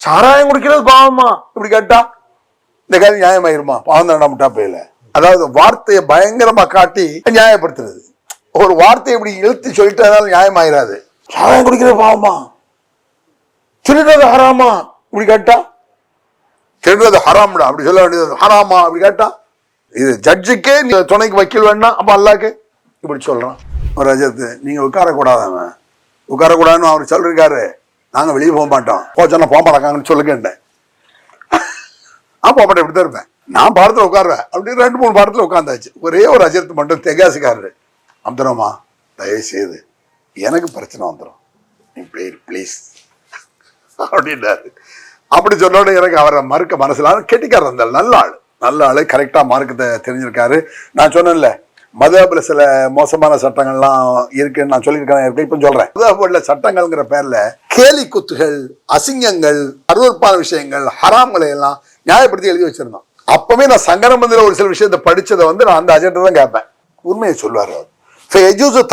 சாராயம் குடிக்கிறது பாவமா இப்படி கேட்டா இந்த காரியம் நியாயமாயிருமா? பாவம் தான் முட்டா போயில. அதாவது வார்த்தையை பயங்கரமா காட்டி நியாயப்படுத்துறது. ஒரு வார்த்தையை இப்படி இழுத்து சொல்லிட்டு அதனால நியாயமாயிராது. சாராயம் குடிக்கிறது பாவமா, திருடுறது ஹராமா இப்படி கேட்டா, திருடுறது ஹராம்டா அப்படி சொல்ல வேண்டியது ஹராமா அப்படி கேட்டா, இது ஜட்ஜுக்கே துணைக்கு வக்கீல் வேணா அப்ப அல்லாக்கு இப்படி சொல்றான். ஒரு அஜத்து நீங்க உட்காரக்கூடாதாங்க, உட்காரக்கூடாதுன்னு அவர் சொல்லிருக்காரு, நாங்க வெளியே போக மாட்டோம், போச்சோன்னா போக மாட்டாங்கன்னு சொல்லுங்கன்னு. போகமாட்டேன் இப்படிதான் இருப்பேன், நான் பாடத்துல உட்காருவேன் அப்படின்னு 2-3 பாடத்துல உட்காந்தாச்சு. ஒரே ஒரு அஜத்து மட்டும் தெகாசிக்காரரு, அப்துரமா தயவு செய்து எனக்கு பிரச்சனை வந்துடும், நீ ப்ளீஸ் அப்படின்னாரு. அப்படி சொன்னோட எனக்கு அவரை மறுக்க மனசுல கெட்டிக்காரர் இருந்தால் நல்ல ஆளு கரெக்டா மார்க்கத்தை தெரிஞ்சிருக்காரு. நான் சொன்னேன்ல மதபுல சில மோசமான சட்டங்கள்லாம் இருக்குன்னு நான் சொல்லியிருக்கேன், இப்ப சொல்றேன். மதபுல சட்டங்கள்ங்கிற பேர்ல கேலி குத்துகள், அசிங்கங்கள், அருவருப்பான விஷயங்கள், ஹராம்களை எல்லாம் நியாயப்படுத்தி எழுதி வச்சிருந்தோம். அப்பவே நான் சங்கர மந்திர ஒரு சில விஷயத்தை படிச்சதை நான் அந்த அஜெண்டா தான் கேட்பேன். உண்மையை சொல்லுவாரு அவர்.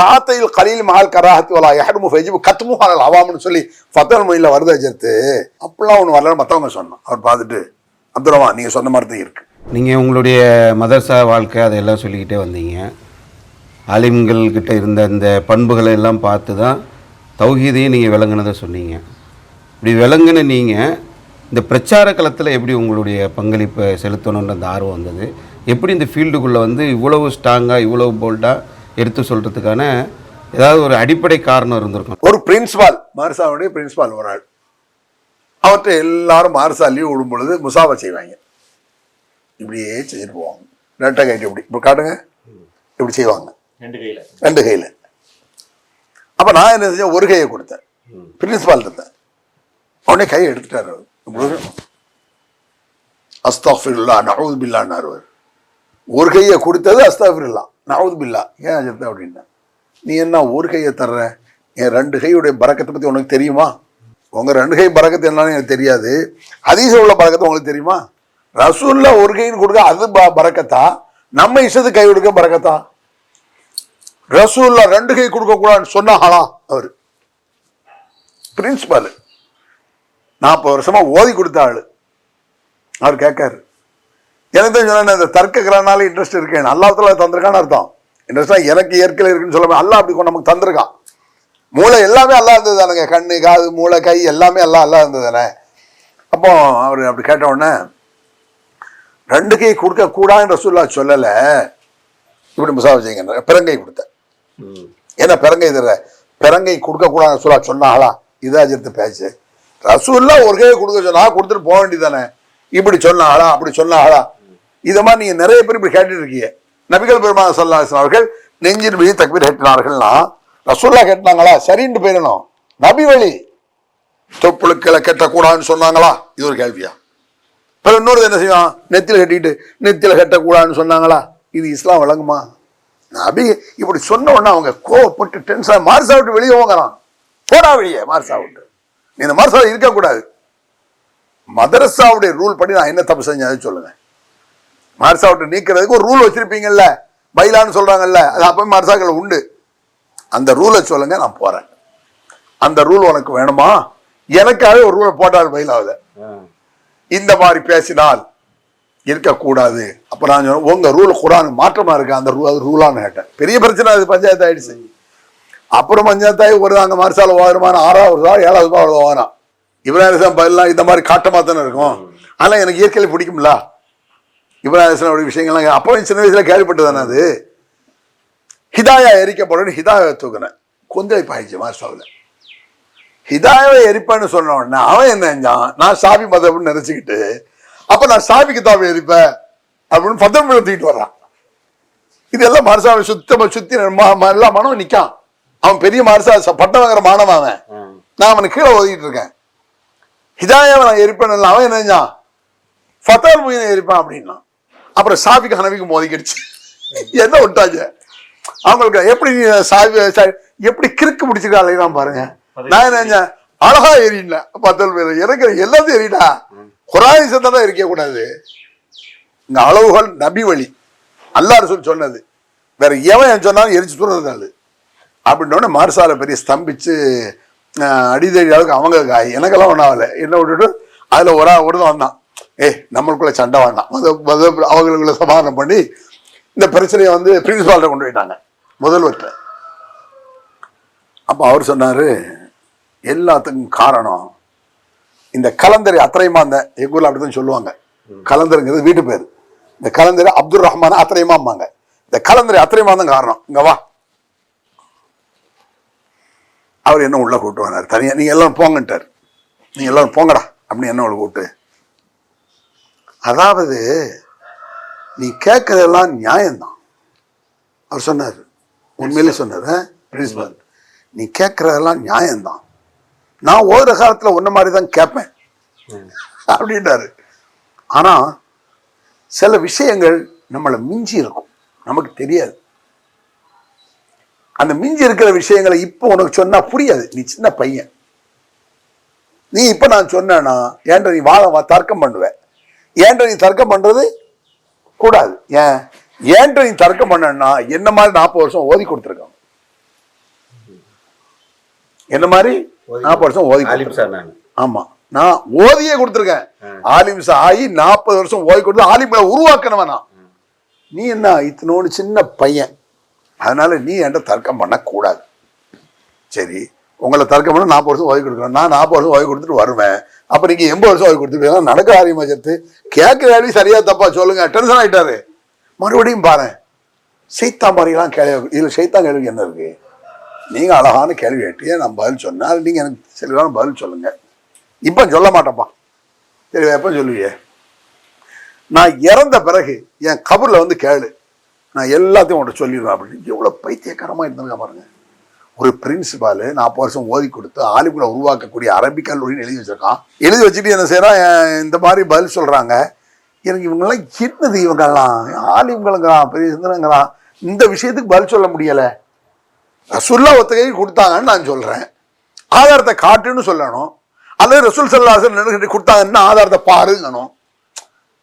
தாத்தையில் கலீல் மஹால் கராஹத்தி வலா யஹ்ருமு ஃபயஜிபு கத்முஹு அலல் அவாம்னு சொல்லி ஃபத்வா மொழியில வருது அஜர்த்து. அப்பெல்லாம் ஒன்று வரல, மற்றவங்க சொன்னோம். அவர் பார்த்துட்டு அப்துரமா நீங்க சொன்ன மாதிரி தான் இருக்கு. நீங்கள் உங்களுடைய மதரசா வாழ்க்கை அதையெல்லாம் சொல்லிக்கிட்டே வந்தீங்க. ஆலிம்கள்கிட்ட இருந்த இந்த பண்புகளை எல்லாம் பார்த்து தான் தௌஹீதையும் நீங்கள் விளங்குனதை சொன்னீங்க. இப்படி விளங்குன நீங்கள் இந்த பிரச்சார களத்தில் எப்படி உங்களுடைய பங்களிப்பை செலுத்தணுன்ற அந்த ஆர்வம் வந்தது? எப்படி இந்த ஃபீல்டுக்குள்ளே இவ்வளவு ஸ்ட்ராங்காக இவ்வளவு போல்டாக எடுத்து சொல்கிறதுக்கான ஏதாவது ஒரு அடிப்படை காரணம் இருந்திருக்கும்? ஒரு பிரின்சிபால், மார்சாவுடைய பிரின்சிபால் ஒரு ஆள், அவர்கிட்ட எல்லாரும் மார்சா லீவ் விடும் பொழுது முசாபா செய்வாங்க. இப்படியே செஞ்சுட்டு போவாங்க. நெட்டை கைட்டு இப்படி இப்போ காட்டுங்க, இப்படி செய்வாங்க 2 கையில். அப்போ நான் என்ன செஞ்சேன், ஒரு கையை கொடுத்தேன், பிரின்சிபால் இருந்தேன். உடனே கையை எடுத்துட்டார் அவர். அஸ்தாஃபிருல்லா நஊது பில்லான்னார் அவர். ஒரு கையை கொடுத்தது அஸ்தாஃபிருல்லா நஊது பில்லா. ஏன் அஜர்த்த அப்படின்னா, நீ என்ன ஒரு கையை தர்ற, என் 2 கையுடைய பரக்கத்தை பற்றி உனக்கு தெரியுமா? உங்கள் 2 கை பரக்கத்து என்னன்னு எனக்கு தெரியாது, ஹதீஸ்ல உள்ள பரக்கத்தை உங்களுக்கு தெரியுமா? ரசூல்ல ஒரு கைன்னு கொடுக்க அது பரக்கத்தா, நம்ம இஷ்டத்துக்கு கை கொடுக்க பரக்கத்தா? ரசூல்ல 2 கை கொடுக்க கூடாதுன்னு சொன்னாங்களா? அவர் பிரின்சிபால் 40 வருஷமா ஓதி கொடுத்த ஆளு. அவர் கேட்காரு, எனக்கு தான் சொன்ன இந்த தர்க்கனால இன்ட்ரெஸ்ட் இருக்கேன், அல்லாஹ்வுல தந்திருக்கான்னு அர்த்தம். இன்ட்ரெஸ்டா எனக்கு இயற்கையில் இருக்குன்னு சொல்ல, அல்லாஹ் அப்படி நமக்கு தந்திருக்கான். மூளை எல்லாமே அல்லாஹ் இருந்தது தானுங்க, கண்ணு காது மூளை கை எல்லாமே அல்லாஹ் இருந்தது தானே. அப்போ அவர் அப்படி கேட்ட உடனே 2 கை கொடுக்க கூடாதுன்னு ரசூலுல்லாஹ் சொல்லலை, இப்படி முசாஃபா செய்யுங்க, பிறங்கை கொடுத்தேன். ஏன்னா பிறங்கை தர பிறங்கை கொடுக்க கூடாதுன்னு ரசூலுல்லாஹ் சொன்னாங்களா? இதான் எடுத்து பேச்சு. ரசூலுல்லாஹ் ஒரு கையை கொடுக்க சொன்னா கொடுத்துட்டு போக வேண்டியதானே, இப்படி சொன்னாங்களா அப்படி சொன்னாங்களா? இதை மாதிரி நீங்க நிறைய பேர் இப்படி கேட்டுட்டு இருக்கீங்க. நபிகள் பெருமானார் ஸல்லல்லாஹு அலைஹி வஸல்லம் அவர்கள் நெஞ்சின் மீது தக்பீர் கேட்டார்கள்னா ரசூலுல்லாஹ் கேட்டாங்களா? சரின்னு போயிடணும். நபி வழி தொப்புளுக்களை கட்டக்கூடாதுன்னு சொன்னாங்களா? இது ஒரு கேள்வியா? பிறகு இன்னொரு என்ன செய்வான், நெத்தில கட்டிட்டு நெத்தில கட்டக்கூடாதுன்னு சொன்னாங்களா? இது இஸ்லாம் வழங்குமா? நபி இப்படி சொன்ன உடனே அவங்க கோவப்பட்டு டென்ஷன், மார்சா விட்டு வெளியே போங்கிறான். போடா வெளியே மார்சா விட்டு, நீ இந்த மார்சாவில் இருக்கக்கூடாது. மதரசாவுடைய ரூல் படி நான் என்ன தப்பு செஞ்சேன் சொல்லுங்க. மார்சா விட்டு நீக்கிறதுக்கு ஒரு ரூல் வச்சிருப்பீங்கல்ல, பைலான்னு சொல்றாங்கல்ல, அது அப்பவே மார்சாக்கள் உண்டு. அந்த ரூலை சொல்லுங்க, நான் போறேன். அந்த ரூல் உனக்கு வேணுமா? எனக்காக ஒரு ரூலை போட்டால் பைலாவில் இந்த மாதிரி பேசினால் இருக்கக்கூடாது. அப்ப நான் சொன்னேன், உங்க ரூல் குரான் மாற்றமா இருக்கு, அந்த ரூலான்னு கேட்டேன். பெரிய பிரச்சனை, அது பஞ்சாயத்து ஆயிடுச்சு. அப்புறம் பஞ்சாயத்தாய் ஒரு அங்க மார்சால வாரமான 6வது ரூபா 7வது ரூபா வாரம். இப்ராஹிம் பதிலாம் இந்த மாதிரி காட்டமா தானே இருக்கும். அதெல்லாம் எனக்கு இயற்கையில பிடிக்கும்ல. இப்ராஹிம் விஷயங்கள்லாம் அப்பவே சின்ன வயசுல கேள்விப்பட்டு தானே. அது ஹிதாயா எரிக்கப்படும், ஹிதாயா தூக்குனேன், கொந்தளிப்பு ஆயிடுச்சு மார்சாவில். ஹிதாயாவை எரிப்பேன்னு சொன்ன உடனே அவன் என்ன செஞ்சான், நான் சாபி மதம்னு நினைச்சுக்கிட்டு அப்ப நான் சாபி கிதாபை எரிப்பேன் அப்படின்னு பத்திரம் தூக்கிட்டு வர்றான். இதெல்லாம் மார்சாவை சுத்தி எல்லா மனமும் நிக்கான். அவன் பெரிய மார்சா பட்டம் வாங்குற மாணவன் அவன். நான் அவனுக்கு கீழே ஒதுக்கிட்டு இருக்கேன். ஹிதாயாவை நான் எரிப்பேன், அவன் என்ன செஞ்சான், ஃபத்தல் முயினை எரிப்பான் அப்படின்னா. அப்புறம் சாபிக்கு ஹனவிக்கு மோதிக்கிடுச்சு. என்ன விட்டாங்க அவங்களுக்கு. எப்படி சாபி எப்படி கிறுக்கு பிடிச்சிருக்காங்க பாருங்க. நான் என்ன அழகா எரியில 10 பேர் இறக்குற எல்லாத்தையும் எரிடா, குரானிசத்தை தான் எரிக்க கூடாது. இந்த அளவுகள் நபி வழி அல்லாஹ் ரசூல் சொன்னது, வேற எவன் சொன்னாலும் எரிச்சு சொல்றது அது அப்படின்னோடனே மார்சால பெரிய ஸ்தம்பிச்சு அடிதடி அளவுக்கு அவங்க எனக்கெல்லாம் ஒன்றாகல. என்ன விட்டுட்டு அதுல ஒருதான் வந்தான், நம்மளுக்குள்ள சண்டை வேண்டாம், அவங்களுக்குள்ள சமாதானம் பண்ணி இந்த பிரச்சனையை வந்து பிரின்சிபால்கிட்ட கொண்டு போயிட்டாங்க, முதல்வர்கிட்ட. அப்ப அவர் சொன்னாரு, எல்லாத்துக்கும் காரணம் இந்த கலந்தரை அத்திரைமாந்த, எங்க ஊர்ல அப்படிதான் சொல்லுவாங்க, கலந்தருங்கிறது வீட்டு பேர். இந்த கலந்தரை அப்துல் ரஹ்மான அத்திரைமாம்பாங்க. இந்த கலந்தரை அத்திரைமான் காரணம். இங்க வா. அவர் என்ன உள்ள கூப்பிட்டு வந்தார் தனியா, நீங்க எல்லாரும் போங்கன்ட்டார். நீங்க எல்லாரும் போங்கடா அப்படின்னு என்ன உள்ள கூப்பிட்டு, அதாவது நீ கேட்கறதெல்லாம் நியாயம்தான். அவர் சொன்னார், உண்மையிலே சொன்னார் பிரின்சிபல், நீ கேட்கறதெல்லாம் நியாயம்தான், நான் ஓதுற காலத்துல ஒன்ன மாதிரி தான் கேட்பேன் அப்படின்றாரு. ஆனா சில விஷயங்கள் நம்மளை மிஞ்சி இருக்கும், நமக்கு தெரியாது. அந்த மிஞ்சி இருக்கிற விஷயங்களை இப்போ உனக்கு சொன்னா புரியாது, நீ சின்ன பையன். நீ இப்ப நான் சொன்னேன்னா ஏன்ற நீ தர்க்கம் பண்ணுவ, ஏன்ற நீ தர்க்கம் பண்றது கூடாது. ஏன்ற நீ தர்க்கம் பண்ணா என்ன மாதிரி 40 வருஷம் ஓதி கொடுத்துருக்காங்க, என்ன மாதிரி 40 வருஷம் ஓதி கொடுத்துருக்காங்க. ஆமா, நான் ஓதியே கொடுத்துருக்கேன். ஆலிம்ஸ் ஆகி 40 வருஷம் ஓதி கொடுத்து ஆலிம்களை உருவாக்கணுவனா. நீ என்ன இத்தனோடு சின்ன பையன், அதனால நீ என்கிட்ட தர்க்கம் பண்ணக்கூடாது. சரி, உங்களை தர்க்கம் பண்ண 40 வருஷம் ஓதி கொடுக்குறேன், நான் 40 வருஷம் ஓதி கொடுத்துட்டு வருவேன். அப்ப நீங்க 80 வருஷம் ஓதி கொடுத்துட்டு நடக்க ஆரியமா சேர்த்து கேட்கிற கேள்வி சரியா தப்பா சொல்லுங்க. டென்ஷன் ஆயிட்டாரு. மறுபடியும் பாரு, சைத்தா மாதிரிலாம் கேள்வி, இதுல சைத்தா கேள்விக்கு என்ன இருக்கு? நீங்க அழகான கேள்வி கேட்டியே, நான் பதில் சொன்னேன், அது நீங்க எனக்கு தெளிவான பதில் சொல்லுங்க. இப்ப சொல்ல மாட்டேன்ப்பா. சரி, எப்ப சொல்லுவியே? நான் இறந்த பிறகு என் கபூர்ல வந்து கேளு, நான் எல்லாத்தையும் உன்கிட்ட சொல்லிடுவேன் அப்படின்னு. எவ்வளவு பைத்தியக்காரமா இருந்தாங்க பாருங்க. ஒரு பிரின்சிபால் 40 வருஷம் ஓதி கொடுத்து ஆலிம்களை உருவாக்கக்கூடிய அரபிக் கல்லூரின்னு எழுதி வச்சிருக்கான். எழுதி வச்சுட்டு என்ன செய்யறான், இந்த மாதிரி பதில் சொல்றாங்க. எனக்கு இவங்கெல்லாம் என்னது, இவங்கெல்லாம் ஆலிம்களுங்கிறான், பெரிய சிந்தனைங்கிறான், இந்த விஷயத்துக்கு பதில் சொல்ல முடியல. ரசூல்லா ஒத்தகை கொடுத்தாங்கன்னு நான் சொல்றேன், ஆதாரத்தை காட்டுன்னு சொல்லணும். அல்லது ரசூல் ஸல்லல்லாஹு கொடுத்தாங்கன்னா ஆதாரத்தை பாருங்கணும்.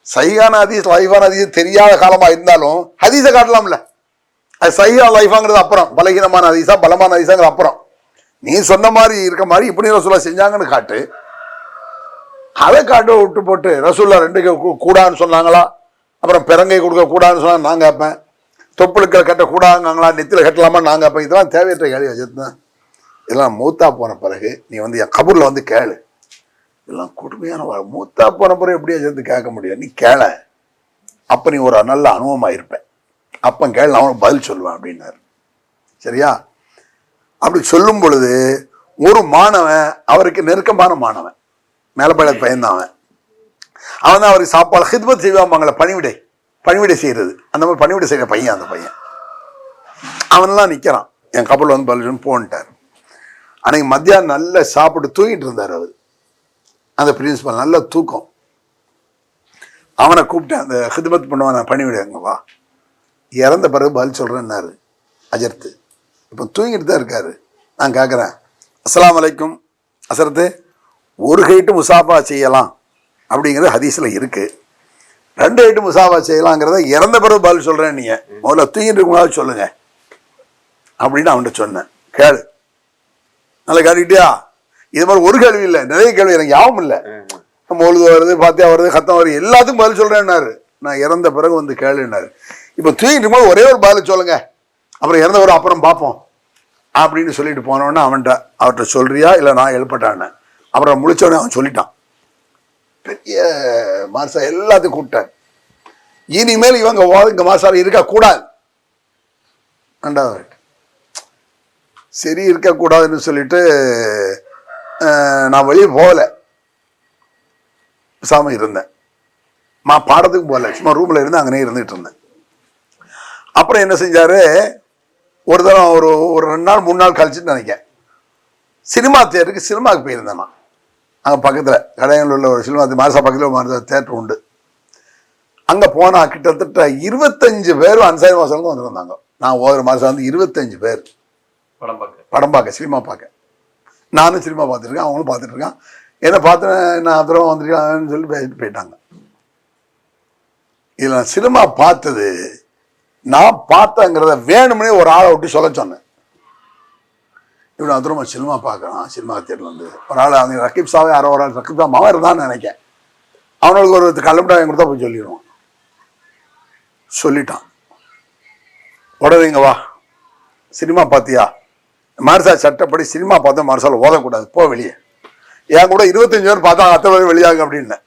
சஹீஹான ஹதீஸ் லைஃபான ஹதீஸ் தெரியாத காலமா இருந்தாலும் ஹதீஸை காட்டலாம்ல. அது சஹீஹா லைஃபாங்கிறது அப்புறம், பலகீனமான ஹதீஸா பலமான ஹதீஸாங்கிறது அப்புறம். நீ சொன்ன மாதிரி இருக்க மாதிரி இப்படி ரசூல்லா செஞ்சாங்கன்னு காட்டு, அதை காட்டு. விட்டு போட்டு ரசூல்லா 2 கூடான்னு சொன்னாங்களா, அப்புறம் பிறங்கை கொடுக்க கூடாதுன்னு சொன்னா நான் கேட்பேன், தொப்புளுக்களை கட்ட கூடாங்காங்களா, நெத்தில கட்டலாமா நான் கேட்பேன். இதெல்லாம் தேவையற்ற கேள்வி வச்சுருந்தேன். இதெல்லாம் மூத்தா போன பிறகு நீ வந்து என் கபூர்ல வந்து கேளு. இதெல்லாம் கொடுமையான மூத்தா போன பிறகு எப்படியா சேர்ந்து கேட்க முடியும்? நீ கேள, அப்ப நீ ஒரு நல்ல அனுபவமா இருப்ப, அப்ப கேளு, நான் அவனுக்கு பதில் சொல்லுவேன் அப்படின்னாரு. சரியா? அப்படி சொல்லும் பொழுது ஒரு மாணவன், அவருக்கு நெருக்கமான மாணவன், மேலப்பட பையன் தான் அவன் தான் அவருக்கு சாப்பாடு ஹித்மத் செய்வாங்கள, பணிவிடை செய்யறது, அந்த மாதிரி பணிவிடை செய்யற பையன். அந்த பையன் அவனெல்லாம் நிக்கிறான், என் கபூர்ல வந்து பதில் போன்ட்டார். அன்னைக்கு மத்தியானம் நல்லா சாப்பிட்டு தூங்கிட்டு இருந்தார் அவர், அந்த பிரின்சிபல். நல்ல தூக்கம். அவனை கூப்பிட்டேன், அந்த ஹித்மத் பண்ணுவான், பணிவிடைங்க வா, இறந்த பிறகு பதில் சொல்றேன்னாரு அஜர்த்து. இப்போ தூங்கிட்டு தான் இருக்காரு. நான் கேட்குறேன், அஸ்ஸலாமு அலைக்கும் அசரத்து, ஒரு கைட்டு முசாஃபா செய்யலாம் அப்படிங்கிறது ஹதீஸ்ல இருக்கு, 2 கைட்டு முசாஃபா செய்யலாங்கிறத இறந்த பிறகு பதில் சொல்றேன், நீங்க முதல்ல தூங்கிட்டு இருக்கும்போது சொல்லுங்க அப்படின்னு அவன்கிட்ட சொன்னேன். கேளு, நல்லா கேட்டுக்கிட்டியா? இது மாதிரி ஒரு கேள்வி இல்லை, நிறைய கேள்வி, எனக்கு யாவும் இல்லை. மொழுது வருது, பாத்தியா வருது, கத்தம் வருது, எல்லாத்துக்கும் பதில் சொல்றேன்னாரு. நான் இறந்த பிறகு வந்து கேளுன்னாரு. இப்போ தூங்கிட்டு போது ஒரே ஒரு பதில் சொல்லுங்க, அப்புறம் இறந்தவரை அப்புறம் பார்ப்போம் அப்படின்னு சொல்லிட்டு போனோடனே அவர்கிட்ட சொல்றியா இல்லை நான் எழுப்பட்டான்னு. அப்புறம் முடிச்சோடனே அவன் சொல்லிட்டான். பெரிய மாசா எல்லாத்தையும் கூப்பிட்டான். இனிமேல் இங்க மாசால இருக்க கூடாது, ரெண்டாவது சரி இருக்கக்கூடாதுன்னு சொல்லிட்டு நான் வெளியே போகல, பேசாம இருந்தேன். நான் பாடத்துக்கு போகல, சும்மா ரூம்ல இருந்து அங்கனே இருந்துட்டு இருந்தேன். அப்புறம் என்ன செஞ்சாரு, ஒரு தரம் ஒரு 2 நாள் 3 நாள் கழிச்சுட்டு நினைக்கிறேன், சினிமா தியேட்டருக்கு சினிமாவுக்கு போயிருந்தேன் நான். அங்கே பக்கத்தில் கடையில் உள்ள ஒரு சினிமா மாரசா பக்கத்தில் ஒரு தியேட்டர் உண்டு. அங்கே போனால் கிட்டத்தட்ட 25 பேர் அன்சாரி மாதம் வந்துருந்தாங்க. நான் ஓதுற மாதம் வந்து 25 பேர் படம் பார்க்க, சினிமா பார்க்க. நானும் சினிமா பார்த்துருக்கேன், அவங்களும் பார்த்துட்டு இருக்கான். என்ன பார்த்து நான் அப்புறம் வந்துருக்காங்கன்னு சொல்லி பேசிட்டு போயிட்டாங்க. இதில் நான் சினிமா பார்த்தது, நான் பார்த்தங்கிறத வேணும்னே ஒரு ஆளை விட்டு சொல்ல சொன்னேன். இப்படி அப்புறமா சினிமா பார்க்கலாம். சினிமா தேட்டரில் வந்து ஒரு ஆள் அந்த ரக்கீப் சாவே யாரோ ஒரு ஆள் ரக்கீப் சா மாவன் இருந்தான்னு நினைக்கேன். அவனுக்கு ஒரு கல்லமிட்டா வாங்கி கொடுத்தா போய் சொல்லிடுவான். சொல்லிட்டான். உடனே இங்க வா, சினிமா பார்த்தியா? மார்சா சட்டப்படி சினிமா பார்த்தா மார்சால ஓதக்கூடாது, போ வெளியே. என் கூட 25 பேர் பார்த்தா அத்தனை பேர் வெளியாங்க அப்படின்னு.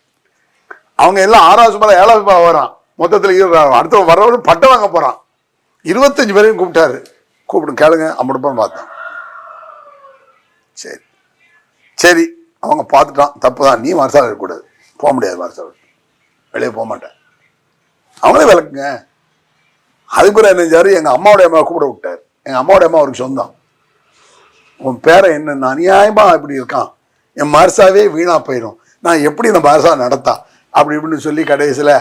அவங்க எல்லாம் 6வது மேலே 7வது வரான். மொத்தத்தில் அடுத்த வரவரு பட்டம் வாங்க போறான். 25 பேரையும் கூப்பிட்டாரு. கூப்பிட்டு கேளுங்க அம்படுப்பான்னு பார்த்தேன். சரி சரி அவங்க பார்த்துட்டான், தப்பு தான், நீ மார்சால இருக்கக்கூடாது, போக முடியாது, மார்சால வெளியே போக மாட்டேன். அவங்களே விளக்குங்க. அதுக்கு பிறகு என்ன செஞ்சாரு, எங்கள் அம்மாவுடைய அம்மாவை கூப்பிட விட்டார். எங்கள் அம்மாவுடைய அம்மா அவருக்கு சொந்தம். உன் பேரை என்ன அநியாயமா இப்படி இருக்கான், என் மார்சாவே வீணா போயிடும், நான் எப்படி இந்த மார்சா நடத்தா அப்படி இப்படின்னு சொல்லி கடைசியில்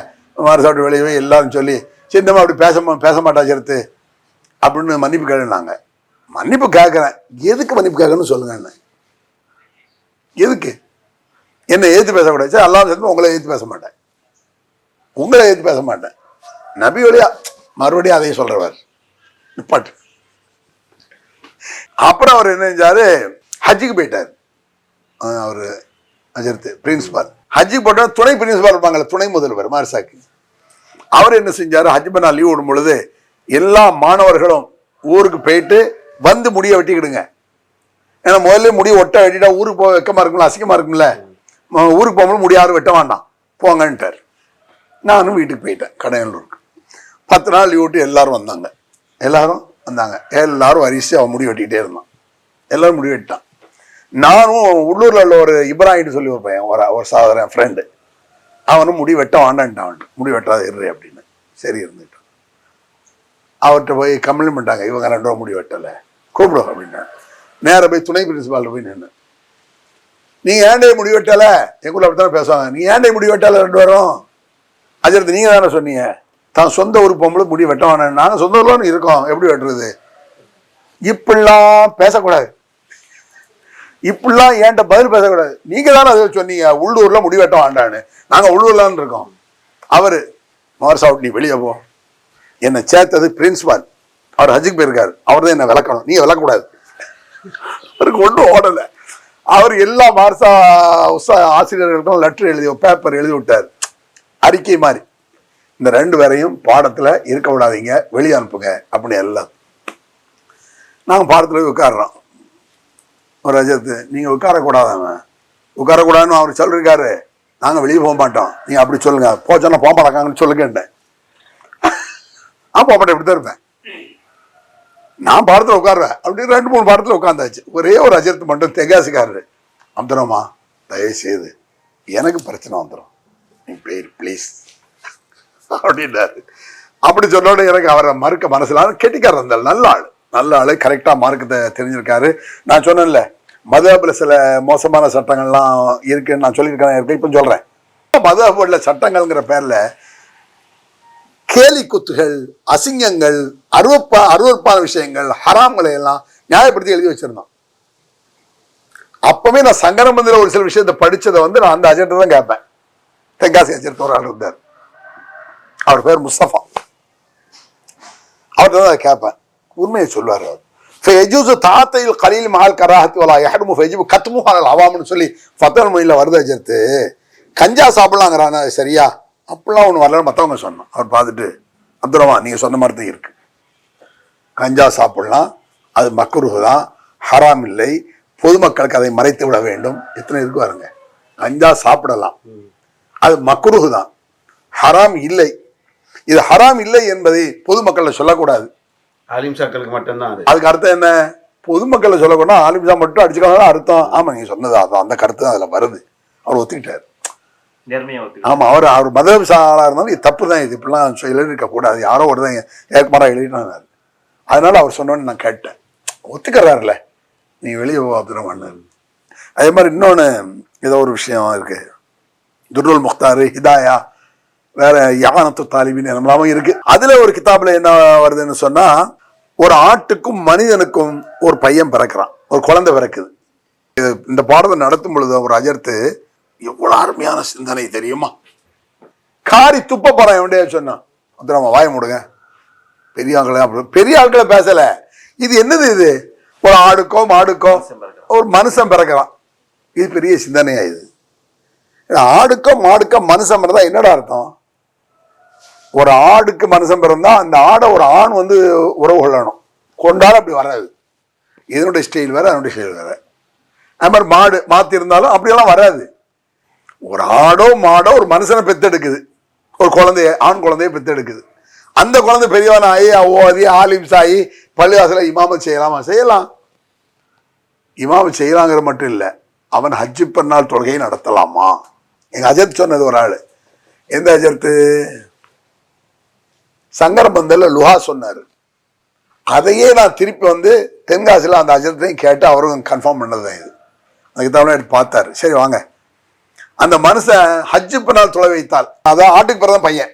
மார்சாவோட வெளியவே எல்லாரும் சொல்லி சின்னம்மா அப்படி பேச மாட்டா சேர்த்து அப்படின்னு மன்னிப்பு கேளுனாங்க. மன்னிப்பு கேட்குறேன், எதுக்கு மன்னிப்பு கேட்கணும்னு சொல்லுங்க. என்ன எதுக்கு என்னை ஏற்று பேசக்கூடாது? சரி எல்லாம் சேர்த்து உங்களை ஏற்று பேச மாட்டேன், உங்களை ஏற்று பேச மாட்டேன். நபி வழியா மறுபடியும் அதையும் சொல்றவர் நிப்பாட்டு. அப்புறம் அவர் என்ன செஞ்சாரு, ஹஜ்ஜுக்கு போயிட்டார். அவர் அஜர்த்து பிரின்சிபால் ஹஜ்ஜுக்கு போட்டா துணை பிரின்சிபால் இருப்பாங்கல்ல, துணை முதல்வர் மார்சாக்கு. அவர் என்ன செஞ்சாரு, ஹஜ் பண்ணா லீவ் விடும் பொழுது எல்லா மாணவர்களும் ஊருக்கு போயிட்டு வந்து முடிய வெட்டிக்கிடுங்க. ஏன்னா முதல்ல முடிய ஒட்ட வெட்டிட்டா ஊருக்கு போக வெக்கமா இருக்கும்ல, அசிங்கமா இருக்கும்ல. ஊருக்கு போகும்போது முடி யாரும் வெட்ட வேண்டாம், போங்கன்ட்டார். நானும் வீட்டுக்கு போயிட்டேன் கடையனூருக்கு. 10 நாள் லீவ் விட்டு எல்லாரும் வந்தாங்க. எல்லாரும் வரிசை அவன் முடி வெட்டிக்கிட்டே இருந்தான். எல்லாரும் முடி வெட்டான். நானும் உள்ளூர்ல உள்ள ஒரு இப்ராஹிம் சொல்லி ஒரு பையன், ஒரு சாதாரண ஃப்ரெண்டு, அவனும் முடி வெட்ட வாண்டான்ட்டான். அவன்ட்டு முடி வெட்டாத இரு அப்படின்னு. சரி இருந்துட்டான். அவர்கிட்ட போய் கம்ப்ளைண்ட் பண்ணிட்டாங்க, இவங்க 2 ரூபா முடி வெட்டலை, கூப்பிடுவோம் அப்படின்னா. நேராக போய் துணை பிரின்சிபால் போய் நின்று, நீங்க ஏண்டே முடி வெட்டலை, எங்குள்ள அப்படித்தானே பேசுவாங்க, நீ ஏண்டே முடி வெட்டலை 2 பேரும்? அஜர்த்து நீங்க தானே சொன்னீங்க தான் சொந்த ஊருக்கு போகும்போது முடி வெட்ட வேணாம், நாங்கள் சொந்த ஊர்ல இருக்கோம், எப்படி வெட்டுறது? இப்படிலாம் பேசக்கூடாது, இப்படிலாம் ஏன்ட்ட பதில் பேசக்கூடாது. நீங்க தானே அதை சொன்னீங்க உள்ளூர்ல முடி வெட்ட வேண்டான்னு, நாங்க உள்ளூர்லான்னு இருக்கோம். அவரு மார்சா நீ வெளியே போ, என்னை சேர்த்தது பிரின்சிபால், அவர் ஹஜ்ஜுக்கு போயிருக்காரு, அவர் தான் என்ன விளக்கணும், நீங்க விளக்கக்கூடாது. அவருக்கு ஒன்றும் ஓடல. அவர் எல்லா மார்சா ஆசிரியர்களுக்கும் லெட்டர் எழுதி பேப்பர் எழுதி விட்டார், அறிக்கை மாதிரி, இந்த 2 பேரையும் பாடத்துல இருக்க விடாதீங்க, வெளியே அனுப்புங்க அப்படின்னு. எல்லாம் நாங்கள் பாடத்துல உட்காடுறோம். ஒரு அஜர்த்து நீங்க உட்காரக்கூடாதாங்க, உட்காரக்கூடாதுன்னு அவர் சொல்லிருக்காரு, நாங்க வெளியே போக மாட்டோம், நீங்க அப்படி சொல்லுங்க, போச்சோன்னா போக மாட்டாங்கன்னு சொல்லுங்கன்ட்டேன். போக மாட்டேன், இப்படித்தான் இருப்பேன் நான், பாடத்துல உட்காருவேன். அப்படி 2-3 பாடத்துல உட்காந்தாச்சு. ஒரே ஒரு அஜர்த்து மட்டும் தெகாசிக்காரரு, வந்துடும்மா தயவு செய்து எனக்கு பிரச்சனை வந்துடும், நீ பேர் ப்ளீஸ் அப்படின்னாரு. அப்படி சொன்னோட எனக்கு அவரை மறுக்க மனசுல, கெட்டிக்காரர் இருந்தால் நல்ல ஆளு கரெக்டா மார்க்கத்தை தெரிஞ்சிருக்காரு. நான் சொன்னேன்ல மதுஹப்ல சில மோசமான சட்டங்கள்லாம் இருக்குன்னு நான் சொல்லியிருக்கேன், இப்ப சொல்றேன். மதுஹப்ல சட்டங்கள்ங்கிற பேர்ல கேலி குத்துகள், அசிங்கங்கள், அருவருப்பான விஷயங்கள், ஹராம்களை எல்லாம் நியாயப்படுத்தி எழுதி வச்சிருந்தான். அப்பவே நான் சங்கர மந்திர ஒரு சில விஷயத்தை படிச்சதை நான் அந்த அஜெண்டா தான் கேட்பேன். தென்காசி அஜெண்ட் ஒரு ஆள் இருந்தார், அவர் பேர் முஸ்தபா, அவர்கிட்ட தான் அதை கேட்பேன். உண்மையை சொல்லுவார் அவர். தாத்தையில் கலீல் மஹால் கராஹத் வலா யஹ்ருமு ஃபயஜிபு கத்முஹு அலல் அவாம்னு சொல்லி ஃபத்வல் மொழியில் வருது. அஜர்த்து கஞ்சா சாப்பிடலாங்கிறானா, சரியா? அப்படிலாம் ஒன்று வரலன்னு மற்றவங்க சொன்னான். அவர் பார்த்துட்டு, அப்துல் நீங்க சொன்ன மாதிரி தான் இருக்கு, கஞ்சா சாப்பிடலாம், அது மக்ரூஹ் தான், ஹராம் இல்லை, பொதுமக்களுக்கு அதை மறைத்து விட வேண்டும். எத்தனை இருக்கு பாருங்க. கஞ்சா சாப்பிடலாம், அது மக்ரூஹ் தான், ஹராம் இல்லை. இது ஹராம் இல்லை என்பதை பொதுமக்கள் சொல்லக்கூடாது, ஆலிம்சாக்களுக்கு மட்டும்தான். அதுக்கு அர்த்தம் என்ன? பொதுமக்களை சொல்லக்கூடாது, ஆலிம்சா மட்டும் அடிச்சுக்கலாம் அர்த்தம். ஆமா நீங்க சொன்னது அதான், அந்த கருத்து அதுல வருது. அவர் ஒத்துக்கிட்டாரு. ஆமா, அவர் மதம் சாரா இருந்தாலும் இது தப்பு தான், இது இப்படிலாம் எழுதிருக்க கூடாது, யாரோ ஒரு தான் ஏற்கமாரா எழுதினாரு. அதனால அவர் சொன்னோன்னு நான் கேட்டேன், ஒத்துக்கிறாருல, நீ வெளியே போவாரு. அதே மாதிரி இன்னொன்னு ஏதோ ஒரு விஷயம் இருக்கு, துர்ருல் முக்தாரு, ஹிதாயா, வேற யானத்து தாலிபின் என்னெல்லாம இருக்கு. அதுல ஒரு கிதாபுல என்ன வருதுன்னு சொன்னா, ஒரு ஆட்டுக்கும் மனிதனுக்கும் ஒரு பையன் பிறக்கிறான், ஒரு குழந்தை பிறக்குது. இந்த பாடத்தை நடத்தும் பொழுது ஒரு அஜர்த்து எவ்வளவு அருமையான சிந்தனை தெரியுமா, காரி துப்ப போறான் எவன்டே சொன்னான். அப்புறம் வாய மூடுங்க, பெரிய ஆட்களை பேசல, இது என்னது, இது ஒரு ஆடுக்கோ மாடுக்கோ ஒரு மனுஷன் பிறக்கிறான். இது பெரிய சிந்தனையா இது. ஆடுக்கோ மாடுக்கோ மனுஷன் பிறந்தா என்னடா அர்த்தம்? ஒரு ஆடுக்கு மனுஷன் பிறந்தா அந்த ஆடை ஒரு ஆண் வந்து உறவு கொள்ளணும். கொண்டாலும் அப்படி வராது. இதனுடைய ஸ்டைல் வேற, அதனுடைய ஸ்டைல் வேற. அது மாதிரி மாடு மாத்தி இருந்தாலும் அப்படியெல்லாம் வராது. ஒரு ஆடோ மாடோ ஒரு மனுஷனை பெத்தெடுக்குது, ஒரு குழந்தைய, ஆண் குழந்தைய பெத்தெடுக்குது. அந்த குழந்தை பெரியவன் ஆகி ஓதி ஆலிம்ஸ் ஆகி பள்ளிவாசல இமாமத் செய்யலாமா? செய்யலாம். இமாமத் செய்யலாங்கிற மட்டும் இல்லை, அவன் ஹஜ்ஜு பெருநாள் தொழுகையை நடத்தலாமா? எங்க அஜர்த் சொன்னது ஒரு ஆளு. எந்த அஜர்த்து? சங்கரபந்தல்ல லுஹா சொன்னாரு. அதையே நான் திருப்பி வந்து தென்காசியில் அந்த அஜர்த்தையும் கேட்டு அவரும் கன்ஃபார்ம் பண்ணதுதான் இது. அதுக்கு தான் எடுத்து பார்த்தாரு. சரி வாங்க, அந்த மனுஷன் ஹஜ்ஜு பெருநாள் தொலை வைத்தால், அதான் ஆட்டுக்கு பிறந்த பையன்